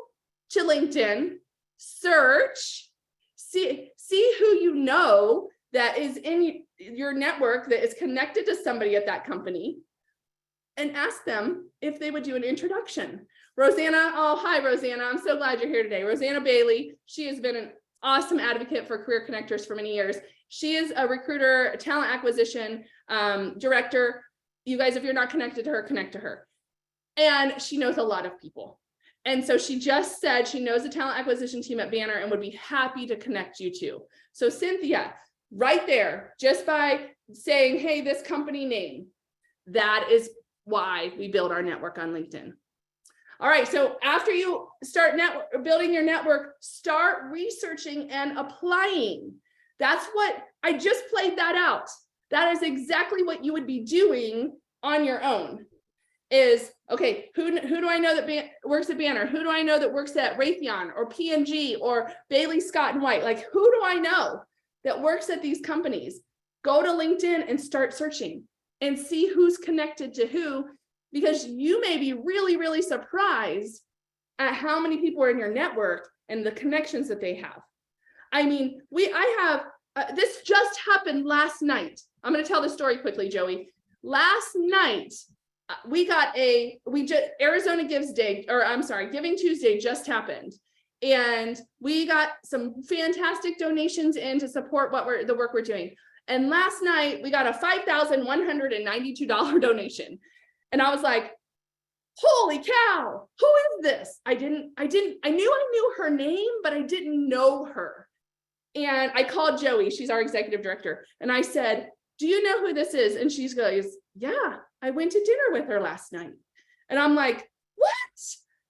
to LinkedIn, search, see who you know that is in your network that is connected to somebody at that company, and ask them if they would do an introduction. Rosanna, oh, hi, Rosanna. I'm so glad you're here today. Rosanna Bailey, she has been an awesome advocate for Career Connectors for many years. She is a recruiter, a talent acquisition director. You guys, if you're not connected to her, connect to her. And she knows a lot of people. And so she just said she knows the talent acquisition team at Banner and would be happy to connect you to. So Cynthia, right there, just by saying, hey, this company name, that is why we build our network on LinkedIn. All right, so after you start building your network, start researching and applying. That's what I just played that out. That is exactly what you would be doing on your own. Is, okay, who do I know that works at Banner? Who do I know that works at Raytheon or P&G or Bailey Scott and White? Like, who do I know that works at these companies? Go to LinkedIn and start searching and see who's connected to who, because you may be really, really surprised at how many people are in your network and the connections that they have. I mean, this just happened last night. I'm going to tell the story quickly, Joey. Last night, Arizona Giving Tuesday just happened. And we got some fantastic donations in to support the work we're doing. And last night we got a $5,192 donation. And I was like, holy cow, who is this? I knew I knew her name, but I didn't know her. And I called Joey, she's our executive director. And I said, do you know who this is? And she goes, yeah, I went to dinner with her last night. And I'm like, what?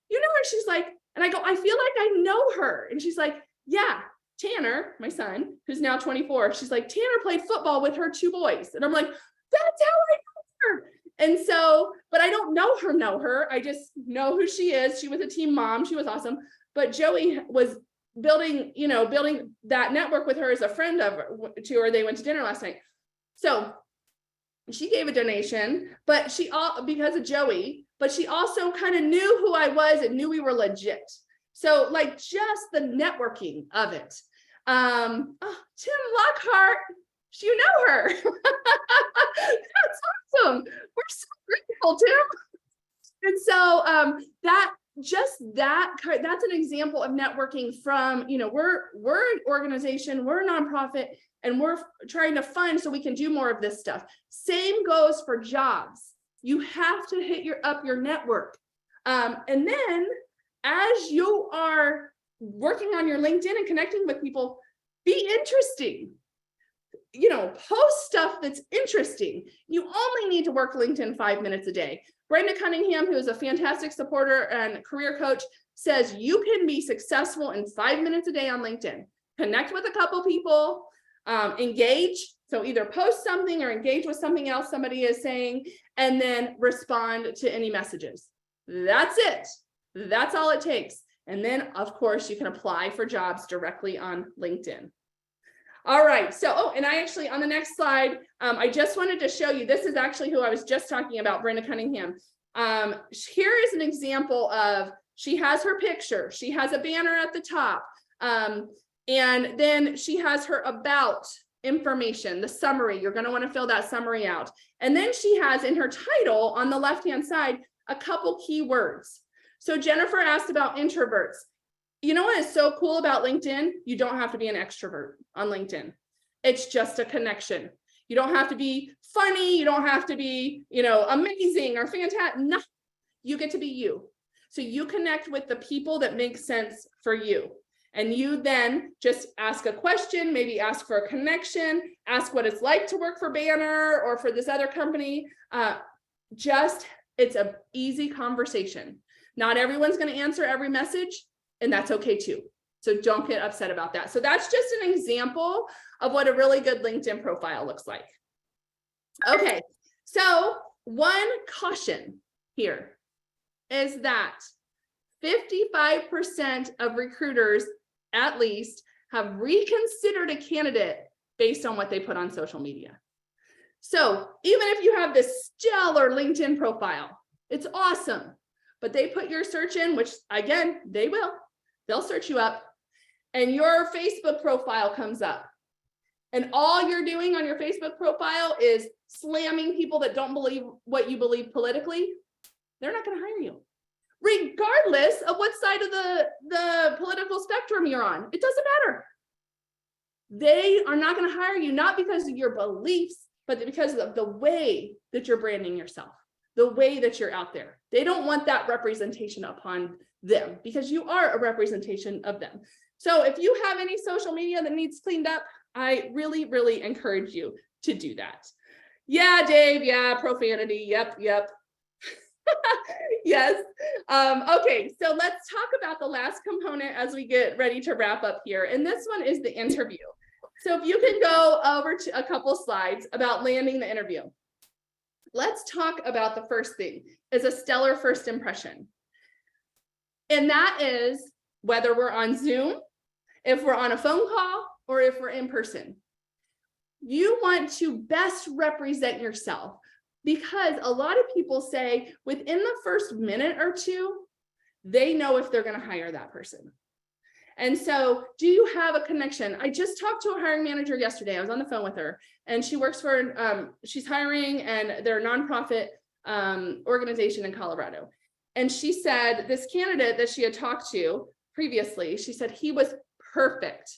You know her? She's like, and I go, I feel like I know her. And she's like, yeah, Tanner, my son, who's now 24. She's like, Tanner played football with her 2 boys. And I'm like, that's how I know her. And so, but I don't know her. I just know who she is. She was a team mom. She was awesome. But Joey was building that network with her as a friend to her. They went to dinner last night. So she gave a donation, but because of Joey, but she also kind of knew who I was and knew we were legit. So like just the networking of it. Tim Lockhart, you know her. That's awesome. We're so grateful, Tim. And so that's an example of networking from, we're an organization, we're a nonprofit, and we're trying to fund so we can do more of this stuff. Same goes for jobs. You have to hit up your network. And then as you are working on your LinkedIn and connecting with people, be interesting. Post stuff that's interesting. You only need to work LinkedIn 5 minutes a day. Brenda Cunningham, who is a fantastic supporter and career coach, says you can be successful in 5 minutes a day on LinkedIn. Connect with a couple people, engage. So either post something or engage with something else somebody is saying, and then respond to any messages. That's it. That's all it takes. And then, of course, you can apply for jobs directly on LinkedIn. All right. So, and I actually, on the next slide, I just wanted to show you, this is actually who I was just talking about, Brenda Cunningham. Here is an example of, she has her picture. She has a banner at the top. And then she has her about information, the summary. You're going to want to fill that summary out. And then she has in her title on the left-hand side, a couple keywords. So Jennifer asked about introverts. You know what is so cool about LinkedIn? You don't have to be an extrovert on LinkedIn. It's just a connection. You don't have to be funny. You don't have to be, amazing or fantastic. No, you get to be you. So you connect with the people that make sense for you. And you then just ask a question, maybe ask for a connection, ask what it's like to work for Banner or for this other company. It's an easy conversation. Not everyone's going to answer every message, and that's okay too. So don't get upset about that. So that's just an example of what a really good LinkedIn profile looks like. Okay, so one caution here is that 55% of recruiters at least have reconsidered a candidate based on what they put on social media. So even if you have this stellar LinkedIn profile, it's awesome, but they put your search in, which again, they'll search you up, and your Facebook profile comes up. And all you're doing on your Facebook profile is slamming people that don't believe what you believe politically. They're not going to hire you, regardless of what side of the political spectrum you're on. It doesn't matter. They are not going to hire you, not because of your beliefs, but because of the way that you're branding yourself, the way that you're out there. They don't want that representation upon them because you are a representation of them. So if you have any social media that needs cleaned up, I really, really encourage you to do that. Yeah, Dave. Yeah, profanity. Yep. Yes. Okay, so let's talk about the last component as we get ready to wrap up here. And this one is the interview. So if you can go over to a couple slides about landing the interview. Let's talk about the first thing, is a stellar first impression. And that is whether we're on Zoom, if we're on a phone call, or if we're in person. You want to best represent yourself, because a lot of people say within the first minute or two, they know if they're going to hire that person. And so do you have a connection? I just talked to a hiring manager yesterday. I was on the phone with her, and she works for, she's hiring, and they're a nonprofit organization in Colorado. And she said this candidate that she had talked to previously, she said he was perfect,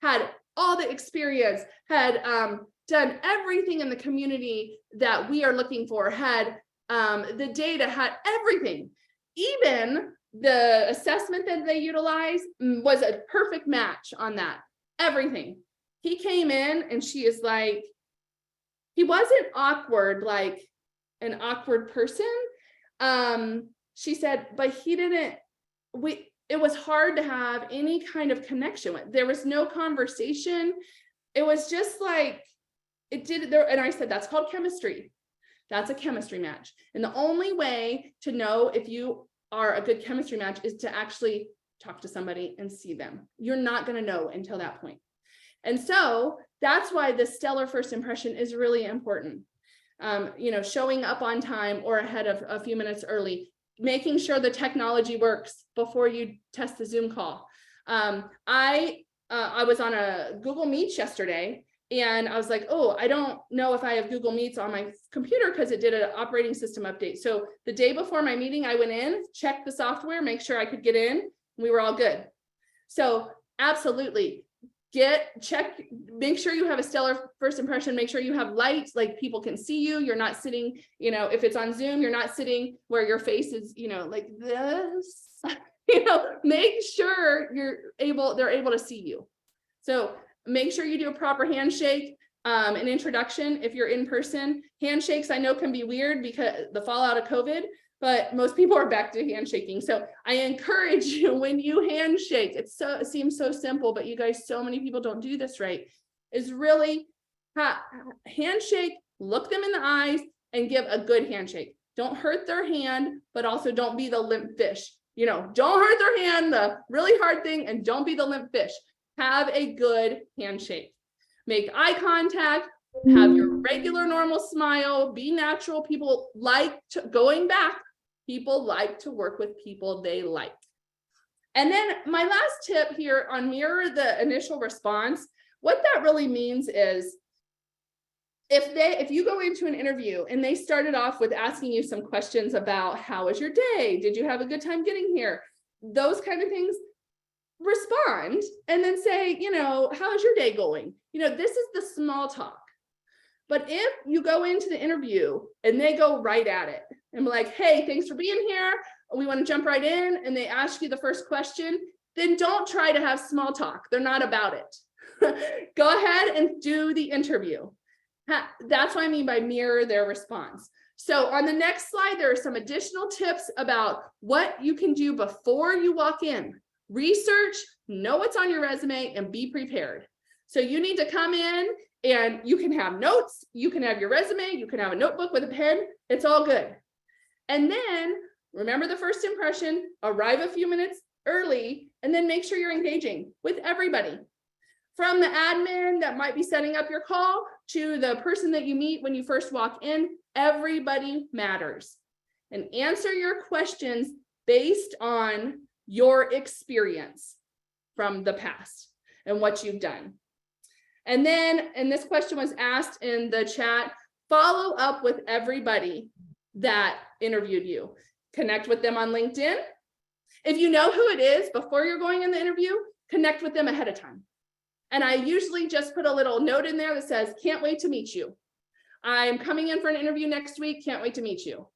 had all the experience, had done everything in the community that we are looking for, had the data, had everything. Even the assessment that they utilize was a perfect match on that, everything. He came in and she is like, he wasn't awkward, like an awkward person. She said, but he didn't, it was hard to have any kind of connection with. There was no conversation. It was just like, it did there. And I said, that's called chemistry. That's a chemistry match. And the only way to know if you are a good chemistry match is to actually talk to somebody and see them. You're not going to know until that point. And so that's why the stellar first impression is really important. Showing up on time or ahead of a few minutes early, making sure the technology works before you test the Zoom call. I was on a Google Meets yesterday, and I was like, oh, I don't know if I have Google Meets on my computer because it did an operating system update. So the day before my meeting, I went in, checked the software, make sure I could get in. We were all good. So absolutely. Make sure you have a stellar first impression, make sure you have light, like people can see you. You're not sitting, if it's on Zoom, you're not sitting where your face is, like this, make sure they're able to see you. So make sure you do a proper handshake, an introduction. If you're in person, handshakes I know can be weird because the fallout of COVID, but most people are back to handshaking. So I encourage you, when you handshake, it seems so simple, but you guys, so many people don't do this right, is really handshake, look them in the eyes and give a good handshake. Don't hurt their hand, but also don't be the limp fish. Don't hurt their hand, the really hard thing, and don't be the limp fish. Have a good handshake. Make eye contact, have your regular normal smile, be natural. People like to work with people they like. And then my last tip here on mirror the initial response What that really means is if you go into an interview and they started off with asking you some questions about how was your day? Did you have a good time getting here? Those kind of things, respond and then say, how's your day going? This is the small talk. But if you go into the interview and they go right at it and be like, hey, thanks for being here, we want to jump right in, and they ask you the first question, then don't try to have small talk. They're not about it. Go ahead and do the interview. That's what I mean by mirror their response. So on the next slide, there are some additional tips about what you can do before you walk in. Research, know what's on your resume, and be prepared. So you need to come in and you can have notes, you can have your resume, you can have a notebook with a pen, it's all good. And then remember the first impression, arrive a few minutes early, and then make sure you're engaging with everybody. From the admin that might be setting up your call to the person that you meet when you first walk in, everybody matters. And answer your questions based on your experience from the past and what you've done. And then, and this question was asked in the chat, follow up with everybody that interviewed you. Connect with them on LinkedIn. If you know who it is before you're going in the interview, connect with them ahead of time. And I usually just put a little note in there that says, can't wait to meet you. I'm coming in for an interview next week, can't wait to meet you.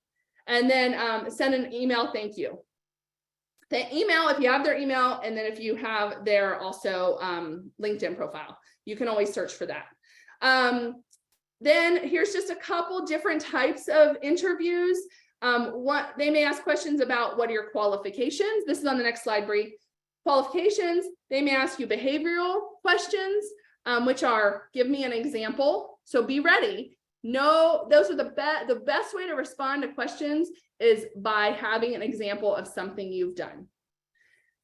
And then send an email, thank you. The email, if you have their email, and then if you have their also LinkedIn profile, you can always search for that. Then here's just a couple different types of interviews. They may ask questions about what are your qualifications. This is on the next slide, Bree. Qualifications, they may ask you behavioral questions, which are, give me an example. So be ready. No, those are the best way to respond to questions is by having an example of something you've done.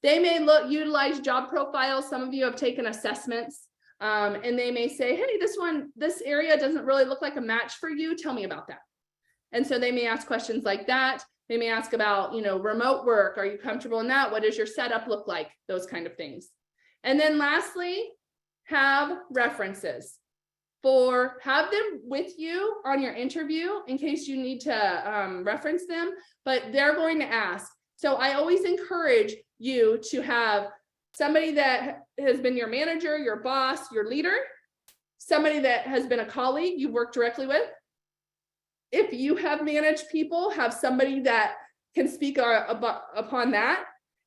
They may utilize job profiles. Some of you have taken assessments, and they may say, hey, this area doesn't really look like a match for you. Tell me about that. And so they may ask questions like that. They may ask about, remote work. Are you comfortable in that? What does your setup look like? Those kind of things. And then lastly, have references. Have them with you on your interview in case you need to reference them, but they're going to ask. So I always encourage you to have somebody that has been your manager, your boss, your leader, somebody that has been a colleague you've worked directly with. If you have managed people, have somebody that can speak upon that,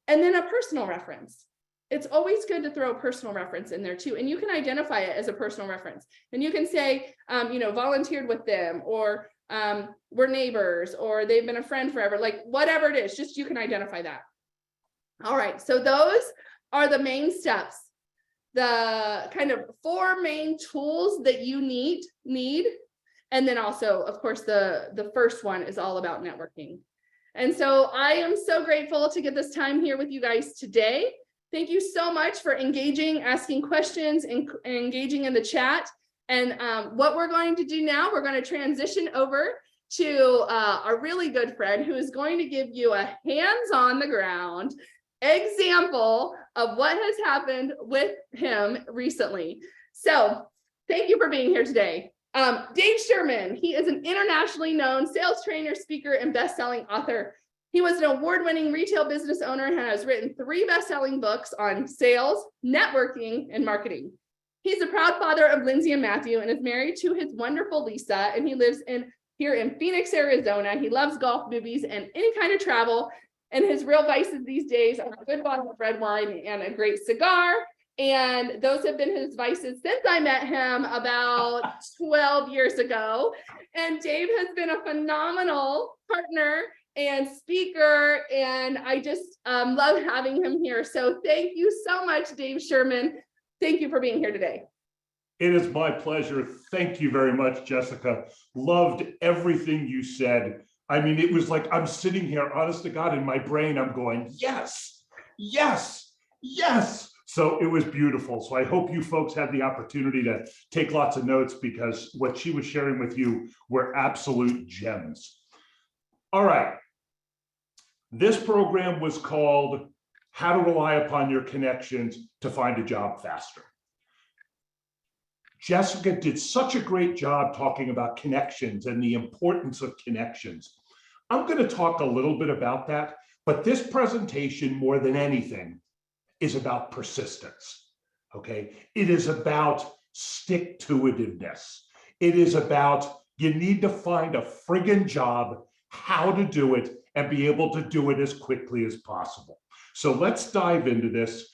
and then a personal reference. It's always good to throw a personal reference in there too. And you can identify it as a personal reference. And you can say, volunteered with them, or we're neighbors, or they've been a friend forever, like whatever it is, just you can identify that. All right, so those are the main steps. The kind of 4 main tools that you need. And then also, of course, the first one is all about networking. And so I am so grateful to get this time here with you guys today. Thank you so much for engaging, asking questions, and engaging in the chat. And what we're going to do now, we're going to transition over to a really good friend who is going to give you a hands-on the ground example of what has happened with him recently. So thank you for being here today. Dave Sherman, he is an internationally known sales trainer, speaker, and best-selling author. He was an award-winning retail business owner and has written 3 best-selling books on sales, networking, and marketing. He's a proud father of Lindsay and Matthew and is married to his wonderful Lisa, and he lives here in Phoenix, Arizona. He loves golf, movies, and any kind of travel. And his real vices these days are a good bottle of red wine and a great cigar. And those have been his vices since I met him about 12 years ago. And Dave has been a phenomenal partner and speaker, and I just love having him here. So thank you so much, Dave Sherman. Thank you for being here today. It is my pleasure. Thank you very much, Jessica. Loved everything you said. I mean, it was like I'm sitting here, honest to God, in my brain, I'm going, yes, yes, yes. So it was beautiful. So I hope you folks had the opportunity to take lots of notes, because what she was sharing with you were absolute gems. All right. This program was called How to Rely Upon Your Connections to Find a Job Faster. Jessica did such a great job talking about connections and the importance of connections. I'm going to talk a little bit about that, but this presentation, more than anything, is about persistence, okay? It is about stick-to-itiveness. It is about you need to find a friggin' job, how to do it, and be able to do it as quickly as possible. So let's dive into this.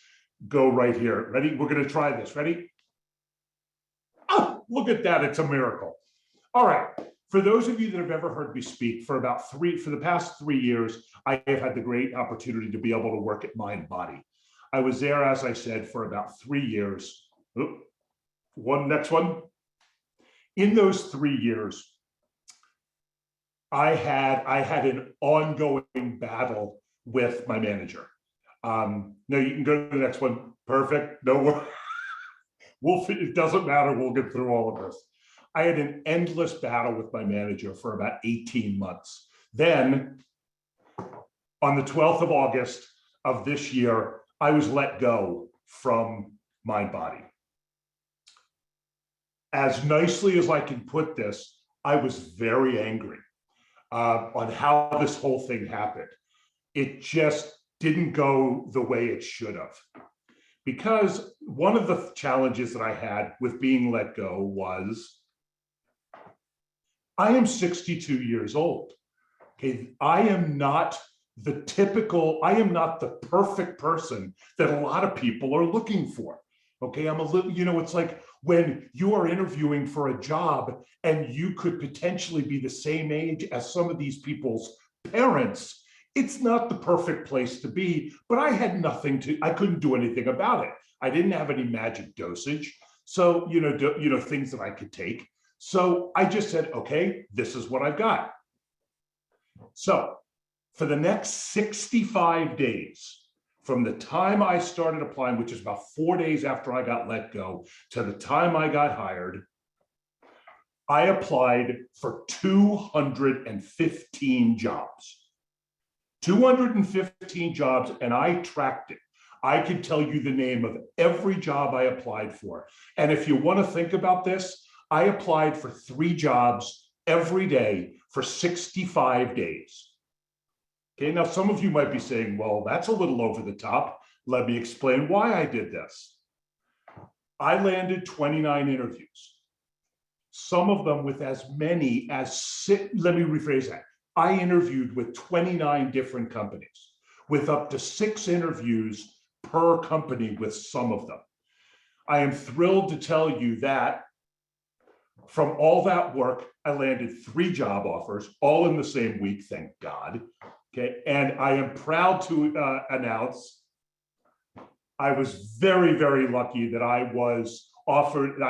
Go right here. Ready? We're going to try this. Ready? Oh, look at that. It's a miracle. All right. For those of you that have ever heard me speak, for the past 3 years, I have had the great opportunity to be able to work at MindBody. I was there, as I said, for about 3 years. Next one. In those 3 years, I had an ongoing battle with my manager. No, you can go to the next one. Perfect. No, it doesn't matter. We'll get through all of this. I had an endless battle with my manager for about 18 months. Then, on the 12th of August of this year, I was let go from MindBody. As nicely as I can put this, I was very angry on how this whole thing happened. It just didn't go the way it should have. Because one of the challenges that I had with being let go was I am 62 years old. Okay, I am not the perfect person that a lot of people are looking for. Okay, I'm a little, it's like when you are interviewing for a job and you could potentially be the same age as some of these people's parents, it's not the perfect place to be, but I couldn't do anything about it. I didn't have any magic dosage. So, things that I could take. So I just said, okay, this is what I've got. So for the next 65 days, from the time I started applying, which is about 4 days after I got let go, to the time I got hired, I applied for 215 jobs. 215 jobs, and I tracked it. I could tell you the name of every job I applied for. And if you want to think about this, I applied for 3 jobs every day for 65 days. Okay, now some of you might be saying, well, that's a little over the top. Let me explain why I did this. I landed 29 interviews, some of them with as many as let me rephrase that. I interviewed with 29 different companies, with up to 6 interviews per company with some of them. I am thrilled to tell you that from all that work, I landed 3 job offers, all in the same week, thank God. Okay, and I am proud to announce I was very, very lucky that I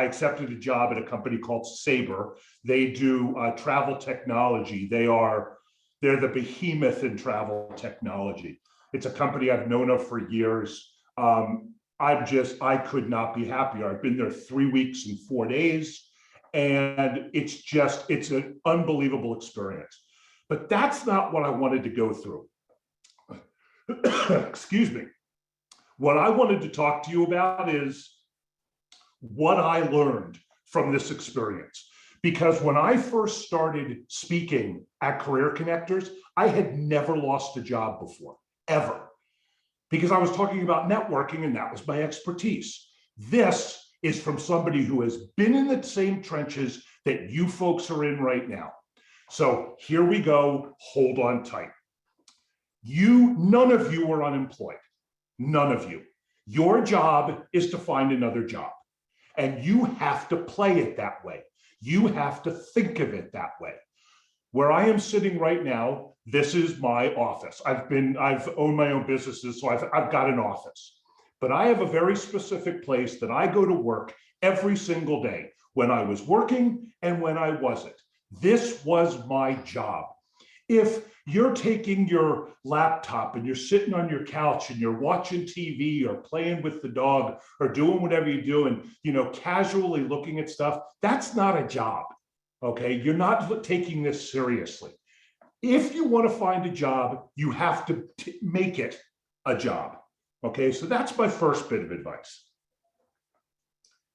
accepted a job at a company called Sabre. They do travel technology. They're the behemoth in travel technology. It's a company I've known of for years. I could not be happier. I've been there 3 weeks and 4 days, and it's an unbelievable experience. But that's not what I wanted to go through. Excuse me. What I wanted to talk to you about is what I learned from this experience. Because when I first started speaking at Career Connectors, I had never lost a job before, ever. Because I was talking about networking and that was my expertise. This is from somebody who has been in the same trenches that you folks are in right now. So here we go, hold on tight. None of you are unemployed, none of you. Your job is to find another job, and you have to play it that way. You have to think of it that way. Where I am sitting right now, this is my office. I've owned my own businesses, so I've got an office. But I have a very specific place that I go to work every single day, when I was working and when I wasn't. This was my job. If you're taking your laptop and you're sitting on your couch and you're watching TV or playing with the dog or doing whatever you're doing, casually looking at stuff, that's not a job, okay? You're not taking this seriously. If you want to find a job, you have to make it a job, okay? So that's my first bit of advice.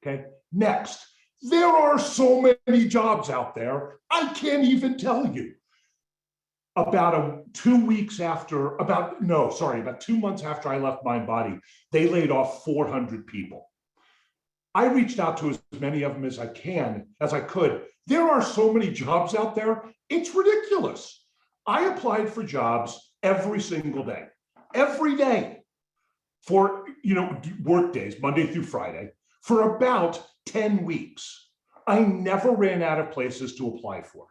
Okay, next, There are so many jobs out there, I can't even tell you. About 2 weeks after, about 2 months after I left Mindbody, they laid off 400 people. I reached out to as many of them as I could. There are so many jobs out there, it's ridiculous. I applied for jobs every single day, for work days, Monday through Friday, for about 10 weeks. I never ran out of places to apply for.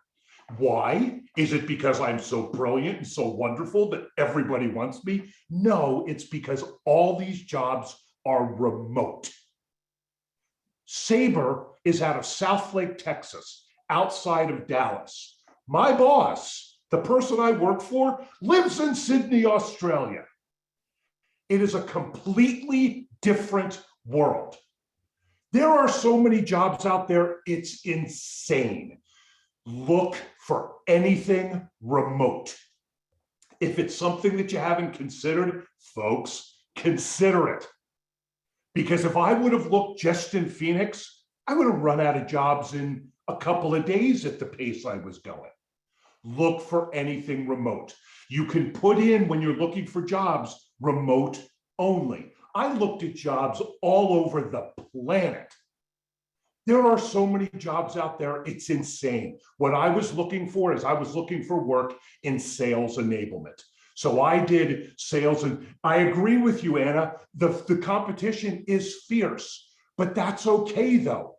Why? Is it because I'm so brilliant and so wonderful that everybody wants me? No, it's because all these jobs are remote. Sabre is out of Southlake, Texas, outside of Dallas. My boss, the person I work for, lives in Sydney, Australia. It is a completely different world. There are so many jobs out there, it's insane. Look for anything remote. If it's something that you haven't considered, folks, consider it. Because if I would have looked just in Phoenix, I would have run out of jobs in a couple of days at the pace I was going. Look for anything remote. You can put in, when you're looking for jobs, remote only. I looked at jobs all over the planet. There are so many jobs out there, it's insane. What I was looking for is I was looking for work in sales enablement. So I did sales, and I agree with you, Anna, the competition is fierce, but that's okay though.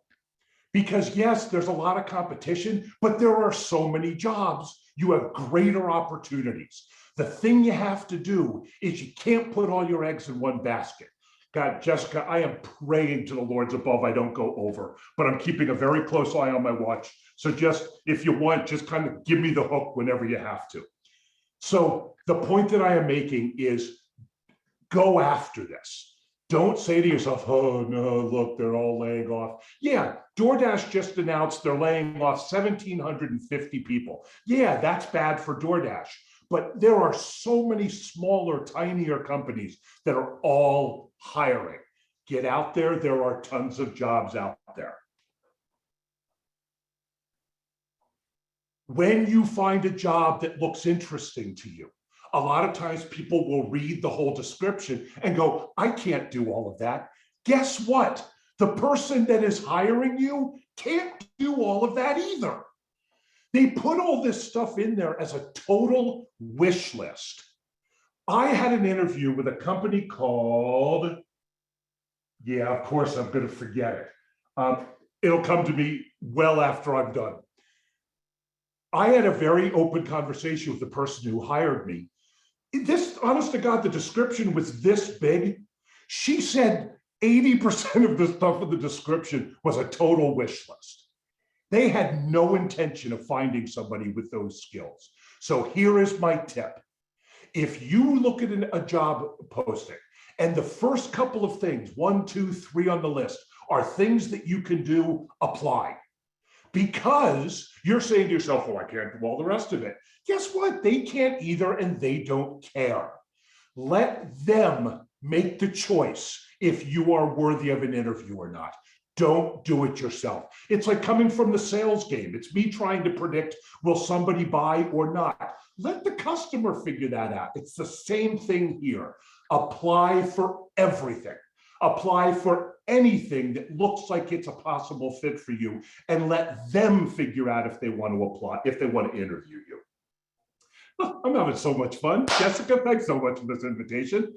Because yes, there's a lot of competition, but there are so many jobs. You have greater opportunities. The thing you have to do is you can't put all your eggs in one basket. God, Jessica, I am praying to the Lords above I don't go over, but I'm keeping a very close eye on my watch. So just, if you want, just kind of give me the hook whenever you have to. So the point that I am making is go after this. Don't say to yourself, oh no, look, they're all laying off. Yeah, DoorDash just announced they're laying off 1,750 people. Yeah, that's bad for DoorDash. But there are so many smaller, tinier companies that are all hiring. Get out there. There are tons of jobs out there. When you find a job that looks interesting to you, a lot of times people will read the whole description and go, I can't do all of that. Guess what? The person that is hiring you can't do all of that either. They put all this stuff in there as a total wish list. I had an interview with a company called, yeah, of course, I'm going to forget it. It'll come to me well after I'm done. I had a very open conversation with the person who hired me. This, honest to God, the description was this big. She said 80% of the stuff in the description was a total wish list. They had no intention of finding somebody with those skills. So here is my tip. If you look at a job posting and the first couple of things, 1, 2, 3 on the list, are things that you can do, apply. Because you're saying to yourself, oh, I can't do all the rest of it. Guess what? They can't either, and they don't care. Let them make the choice if you are worthy of an interview or not. Don't do it yourself. It's like coming from the sales game. It's me trying to predict, will somebody buy or not? Let the customer figure that out. It's the same thing here. Apply for everything. Apply for anything that looks like it's a possible fit for you, and let them figure out if they want to apply, if they want to interview you. I'm having so much fun. Jessica, thanks so much for this invitation.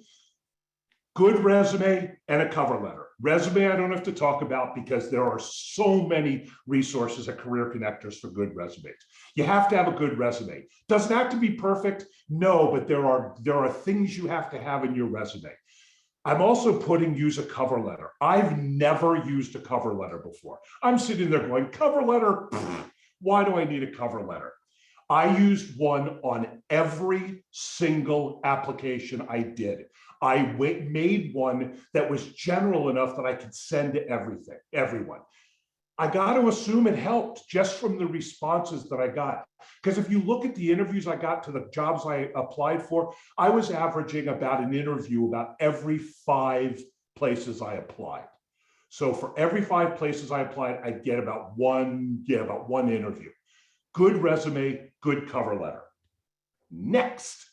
Good resume and a cover letter. Resume I don't have to talk about because there are so many resources at Career Connectors for good resumes. You have to have a good resume. Does it have to be perfect? No, but there are things you have to have in your resume. I'm also use a cover letter. I've never used a cover letter before. I'm sitting there going, cover letter? Why do I need a cover letter? I used one on every single application I did. I made one that was general enough that I could send to everyone. I got to assume it helped just from the responses that I got. Because if you look at the interviews I got to the jobs I applied for, I was averaging about an interview about every 5 places I applied. So for every 5 places I applied, I get about one interview. Good resume, good cover letter. Next,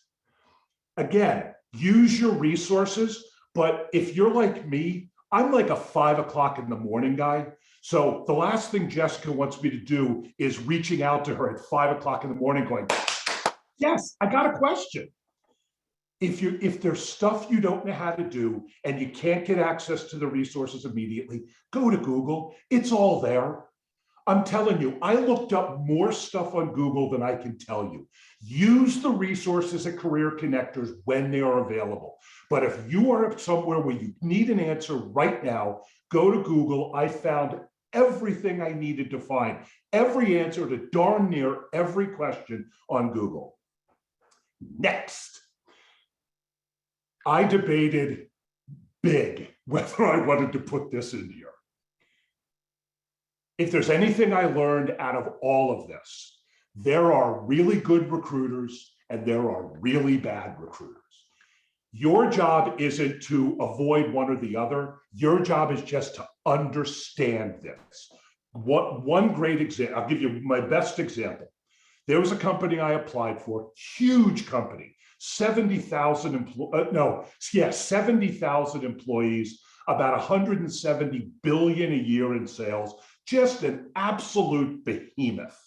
again, use your resources, but if you're like me, I'm like a 5 o'clock in the morning guy. So the last thing Jessica wants me to do is reaching out to her at 5 o'clock in the morning going, yes, I got a question. If there's stuff you don't know how to do and you can't get access to the resources immediately, go to Google. It's all there. I'm telling you, I looked up more stuff on Google than I can tell you. Use the resources at Career Connectors when they are available. But if you are somewhere where you need an answer right now, go to Google. I found everything I needed to find, every answer to darn near every question on Google. Next, I debated big whether I wanted to put this in here. If there's anything I learned out of all of this, there are really good recruiters and there are really bad recruiters. Your job isn't to avoid one or the other. Your job is just to understand this. One great example, I'll give you my best example. There was a company I applied for, huge company, 70,000 employees, about 170 billion a year in sales, just an absolute behemoth.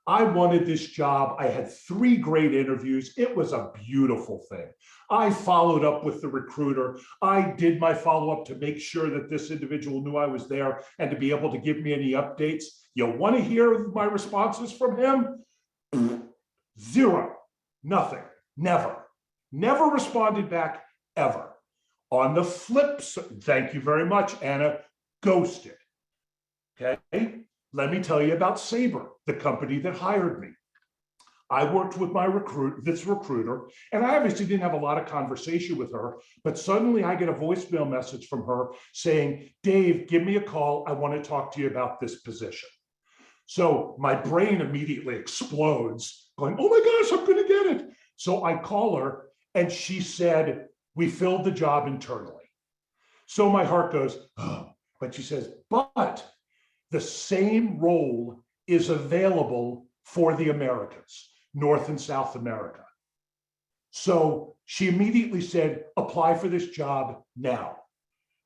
I wanted this job. I had 3 great interviews. It was a beautiful thing. I followed up with the recruiter. I did my follow-up to make sure that this individual knew I was there and to be able to give me any updates. You want to hear my responses from him? 0, nothing, never responded back ever. On the flip side, thank you very much, Anna, ghosted. Okay, let me tell you about Sabre, the company that hired me. I worked with this recruiter, and I obviously didn't have a lot of conversation with her, but suddenly I get a voicemail message from her saying, Dave, give me a call. I want to talk to you about this position. So my brain immediately explodes, going, oh my gosh, I'm going to get it. So I call her, and she said, we filled the job internally. So my heart goes, oh, but she says, but the same role is available for the Americas, North and South America. So she immediately said, apply for this job now.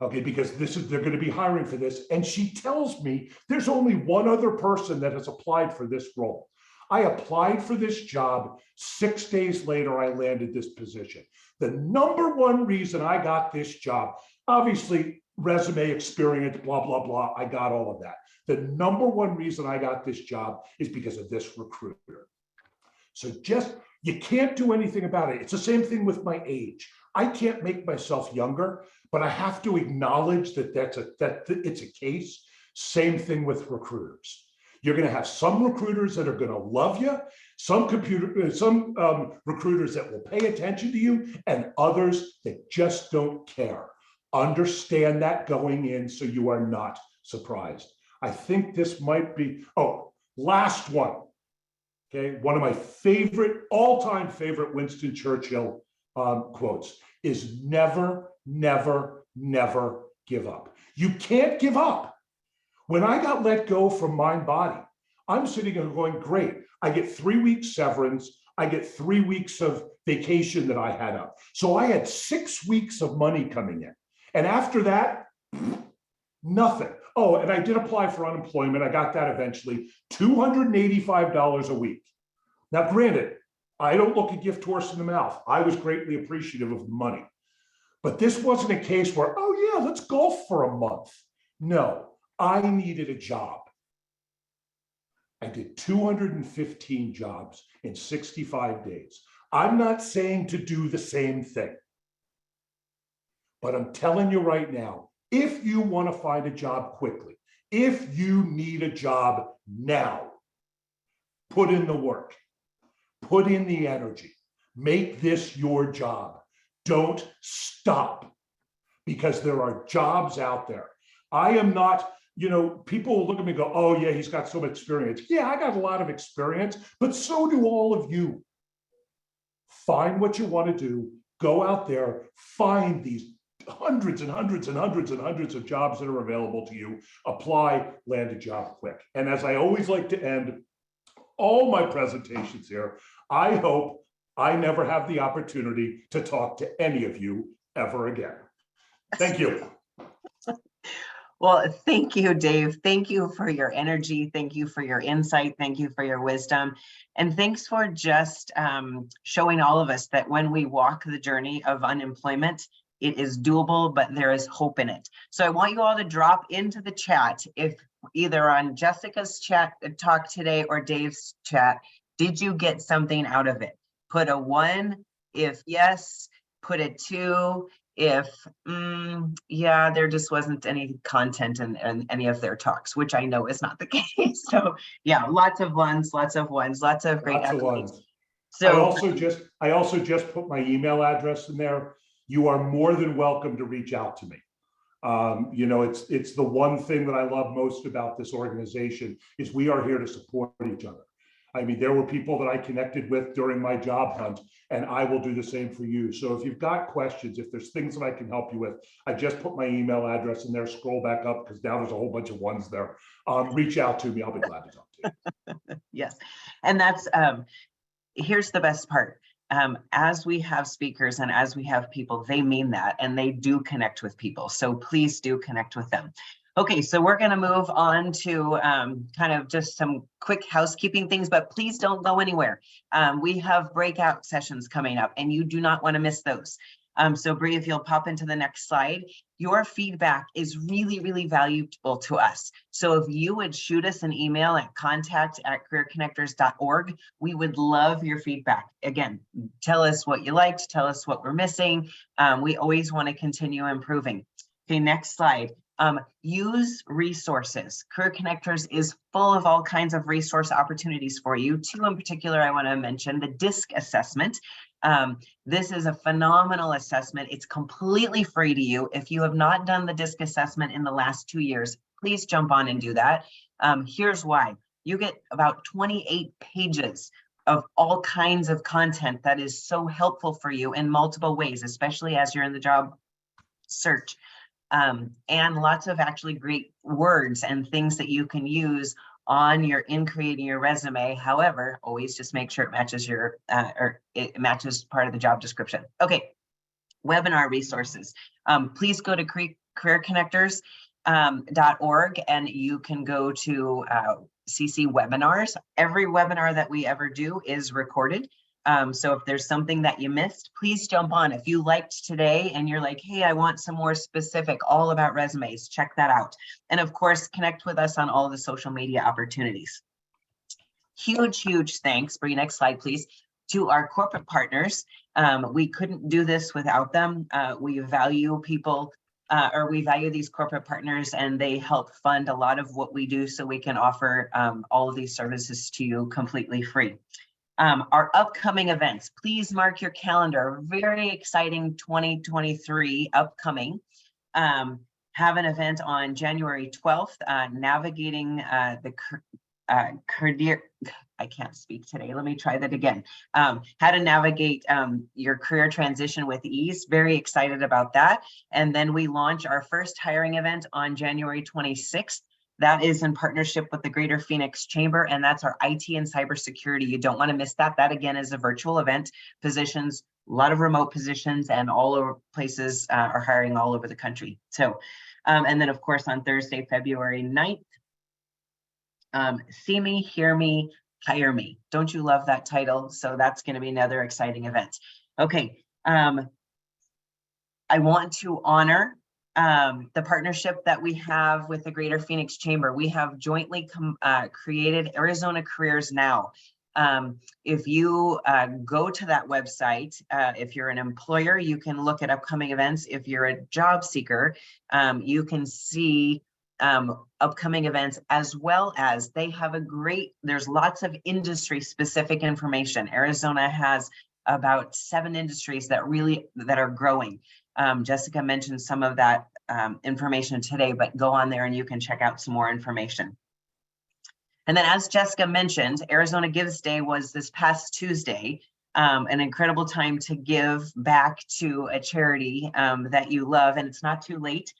Okay, because they're going to be hiring for this. And she tells me there's only one other person that has applied for this role. I applied for this job. 6 days later, I landed this position. The number one reason I got this job, obviously resume, experience, blah, blah, blah. I got all of that. The number one reason I got this job is because of this recruiter. So you can't do anything about it. It's the same thing with my age. I can't make myself younger, but I have to acknowledge that it's a case. Same thing with recruiters. You're going to have some recruiters that are going to love you, some recruiters that will pay attention to you, and others that just don't care. Understand that going in so you are not surprised. I think this might be, last one. Okay, one of my all-time favorite Winston Churchill quotes is never, never, never give up. You can't give up. When I got let go from MindBody, I'm sitting there going, great. I get 3 weeks severance. I get 3 weeks of vacation that I had up. So I had 6 weeks of money coming in. And after that, nothing. Oh, and I did apply for unemployment. I got that eventually, $285 a week. Now, granted, I don't look a gift horse in the mouth. I was greatly appreciative of the money. But this wasn't a case where, oh yeah, let's golf for a month. No, I needed a job. I did 215 jobs in 65 days. I'm not saying to do the same thing. But I'm telling you right now, if you want to find a job quickly, if you need a job now, put in the work, put in the energy, make this your job. Don't stop, because there are jobs out there. I am not, people look at me and go, oh yeah, he's got some experience. Yeah, I got a lot of experience, but so do all of you. Find what you want to do, go out there, find these hundreds and hundreds and hundreds and hundreds of jobs that are available to you. Apply, land a job quick. And as I always like to end all my presentations here, I hope I never have the opportunity to talk to any of you ever again. Thank you. Well, thank you, Dave. Thank you for your energy. Thank you for your insight. Thank you for your wisdom. And thanks for just showing all of us that when we walk the journey of unemployment, it is doable, but there is hope in it. So I want you all to drop into the chat, if either on Jessica's chat talk today or Dave's chat, did you get something out of it? Put a 1 if yes, put a 2 if yeah, there just wasn't any content in any of their talks, which I know is not the case. So yeah, lots of ones, lots of great Lots of updates. ones. So I also just put my email address in there. You are more than welcome to reach out to me. You know, it's the one thing that I love most about this organization is we are here to support each other. I mean, there were people that I connected with during my job hunt, and I will do the same for you. So if you've got questions, if there's things that I can help you with, I just put my email address in there, scroll back up because now there's a whole bunch of ones there. Reach out to me. I'll be glad to talk to you. yes, and that's here's the best part. As we have speakers and as we have people, they mean that, and they do connect with people. So please do connect with them. Okay, so we're going to move on to kind of just some quick housekeeping things, but please don't go anywhere. We have breakout sessions coming up, and you do not want to miss those. So Bree, if you'll pop into the next slide, your feedback is really, really valuable to us. So if you would shoot us an email at contact@careerconnectors.org, we would love your feedback. Again, tell us what you liked, tell us what we're missing. We always want to continue improving. Okay, next slide. Use resources. Career Connectors is full of all kinds of resource opportunities for you. 2 in particular I want to mention, the DISC assessment. This is a phenomenal assessment. It's completely free to you. If you have not done the DISC assessment in the last 2 years, please jump on and do that. Here's why. You get about 28 pages of all kinds of content that is so helpful for you in multiple ways, especially as you're in the job search. And lots of actually great words and things that you can use in creating your resume. However, always just make sure it matches it matches part of the job description. Okay, webinar resources. Please go to careerconnectors.org and you can go to CC webinars. Every webinar that we ever do is recorded. So if there's something that you missed, please jump on. If you liked today and you're like, hey, I want some more specific all about resumes, check that out. And of course, connect with us on all the social media opportunities. Huge thanks. Bree, next slide, please. To our corporate partners. We couldn't do this without them. We value people, we value these corporate partners, and they help fund a lot of what we do so we can offer all of these services to you completely free. Our upcoming events, please mark your calendar. Very exciting 2023 upcoming. Have an event on January 12th, navigating the career. I can't speak today. Let me try that again. How to navigate your career transition with ease. Very excited about that. And then we launch our first hiring event on January 26th. That is in partnership with the Greater Phoenix Chamber, and that's our IT and cybersecurity. You don't want to miss that. That again is a virtual event. Positions, a lot of remote positions, and all over places are hiring all over the country. So, and then of course on Thursday, February 9th, See Me, Hear Me, Hire Me. Don't you love that title? So that's going to be another exciting event. Okay, I want to honor the partnership that we have with the Greater Phoenix Chamber. We have jointly created Arizona Careers Now. If you go to that website, if you're an employer, you can look at upcoming events. If you're a job seeker, you can see upcoming events, as well as they have there's lots of industry specific information. Arizona has about 7 industries that are growing. Jessica mentioned some of that information today, but go on there and you can check out some more information. And then as Jessica mentioned, Arizona Gives Day was this past Tuesday. an incredible time to give back to a charity that you love, and it's not too late.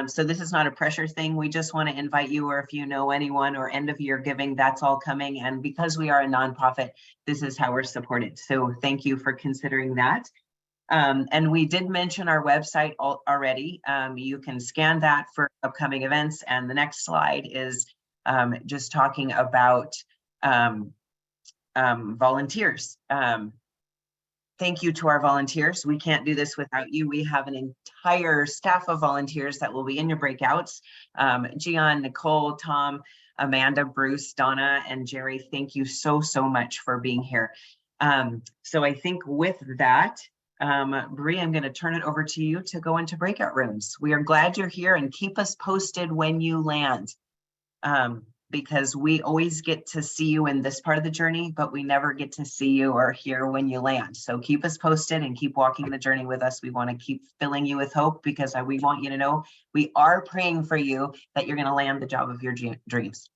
So this is not a pressure thing. We just want to invite you, or if you know anyone, or end of year giving, that's all coming. And because we are a nonprofit, this is how we're supported. So thank you for considering that. And we did mention our website already. You can scan that for upcoming events. And the next slide is just talking about volunteers. Thank you to our volunteers. We can't do this without you. We have an entire staff of volunteers that will be in your breakouts. Gian, Nicole, Tom, Amanda, Bruce, Donna, and Jerry, thank you so much for being here. So I think with that, Bree, I'm going to turn it over to you to go into breakout rooms. We are glad you're here, and keep us posted when you land. Because we always get to see you in this part of the journey, but we never get to see you or hear when you land. So keep us posted and keep walking the journey with us. We want to keep filling you with hope, because we want you to know we are praying for you that you're going to land the job of your dreams.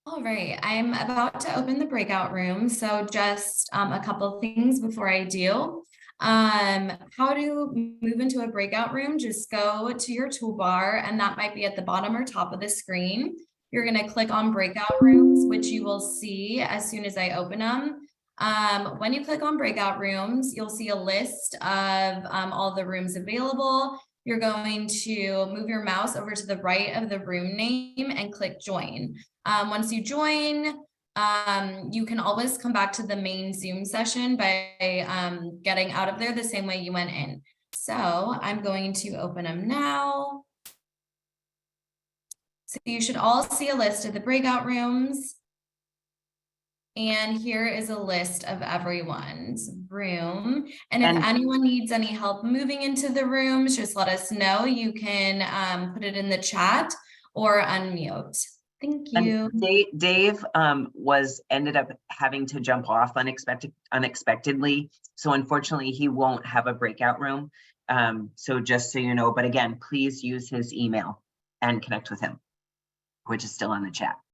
All right, I'm about to open the breakout room. So just a couple of things before I do. How to move into a breakout room, just go to your toolbar, and that might be at the bottom or top of the screen. You're going to click on breakout rooms, which you will see as soon as I open them. When you click on breakout rooms, you'll see a list of all the rooms available. You're going to move your mouse over to the right of the room name and click join. Once you join, you can always come back to the main Zoom session by getting out of there the same way you went in. So I'm going to open them now. So you should all see a list of the breakout rooms. And here is a list of everyone's room. And if anyone needs any help moving into the rooms, just let us know. You can put it in the chat or unmute. Thank you. And Dave ended up having to jump off unexpectedly. So unfortunately, he won't have a breakout room. So just so you know, but again, please use his email and connect with him, which is still on the chat.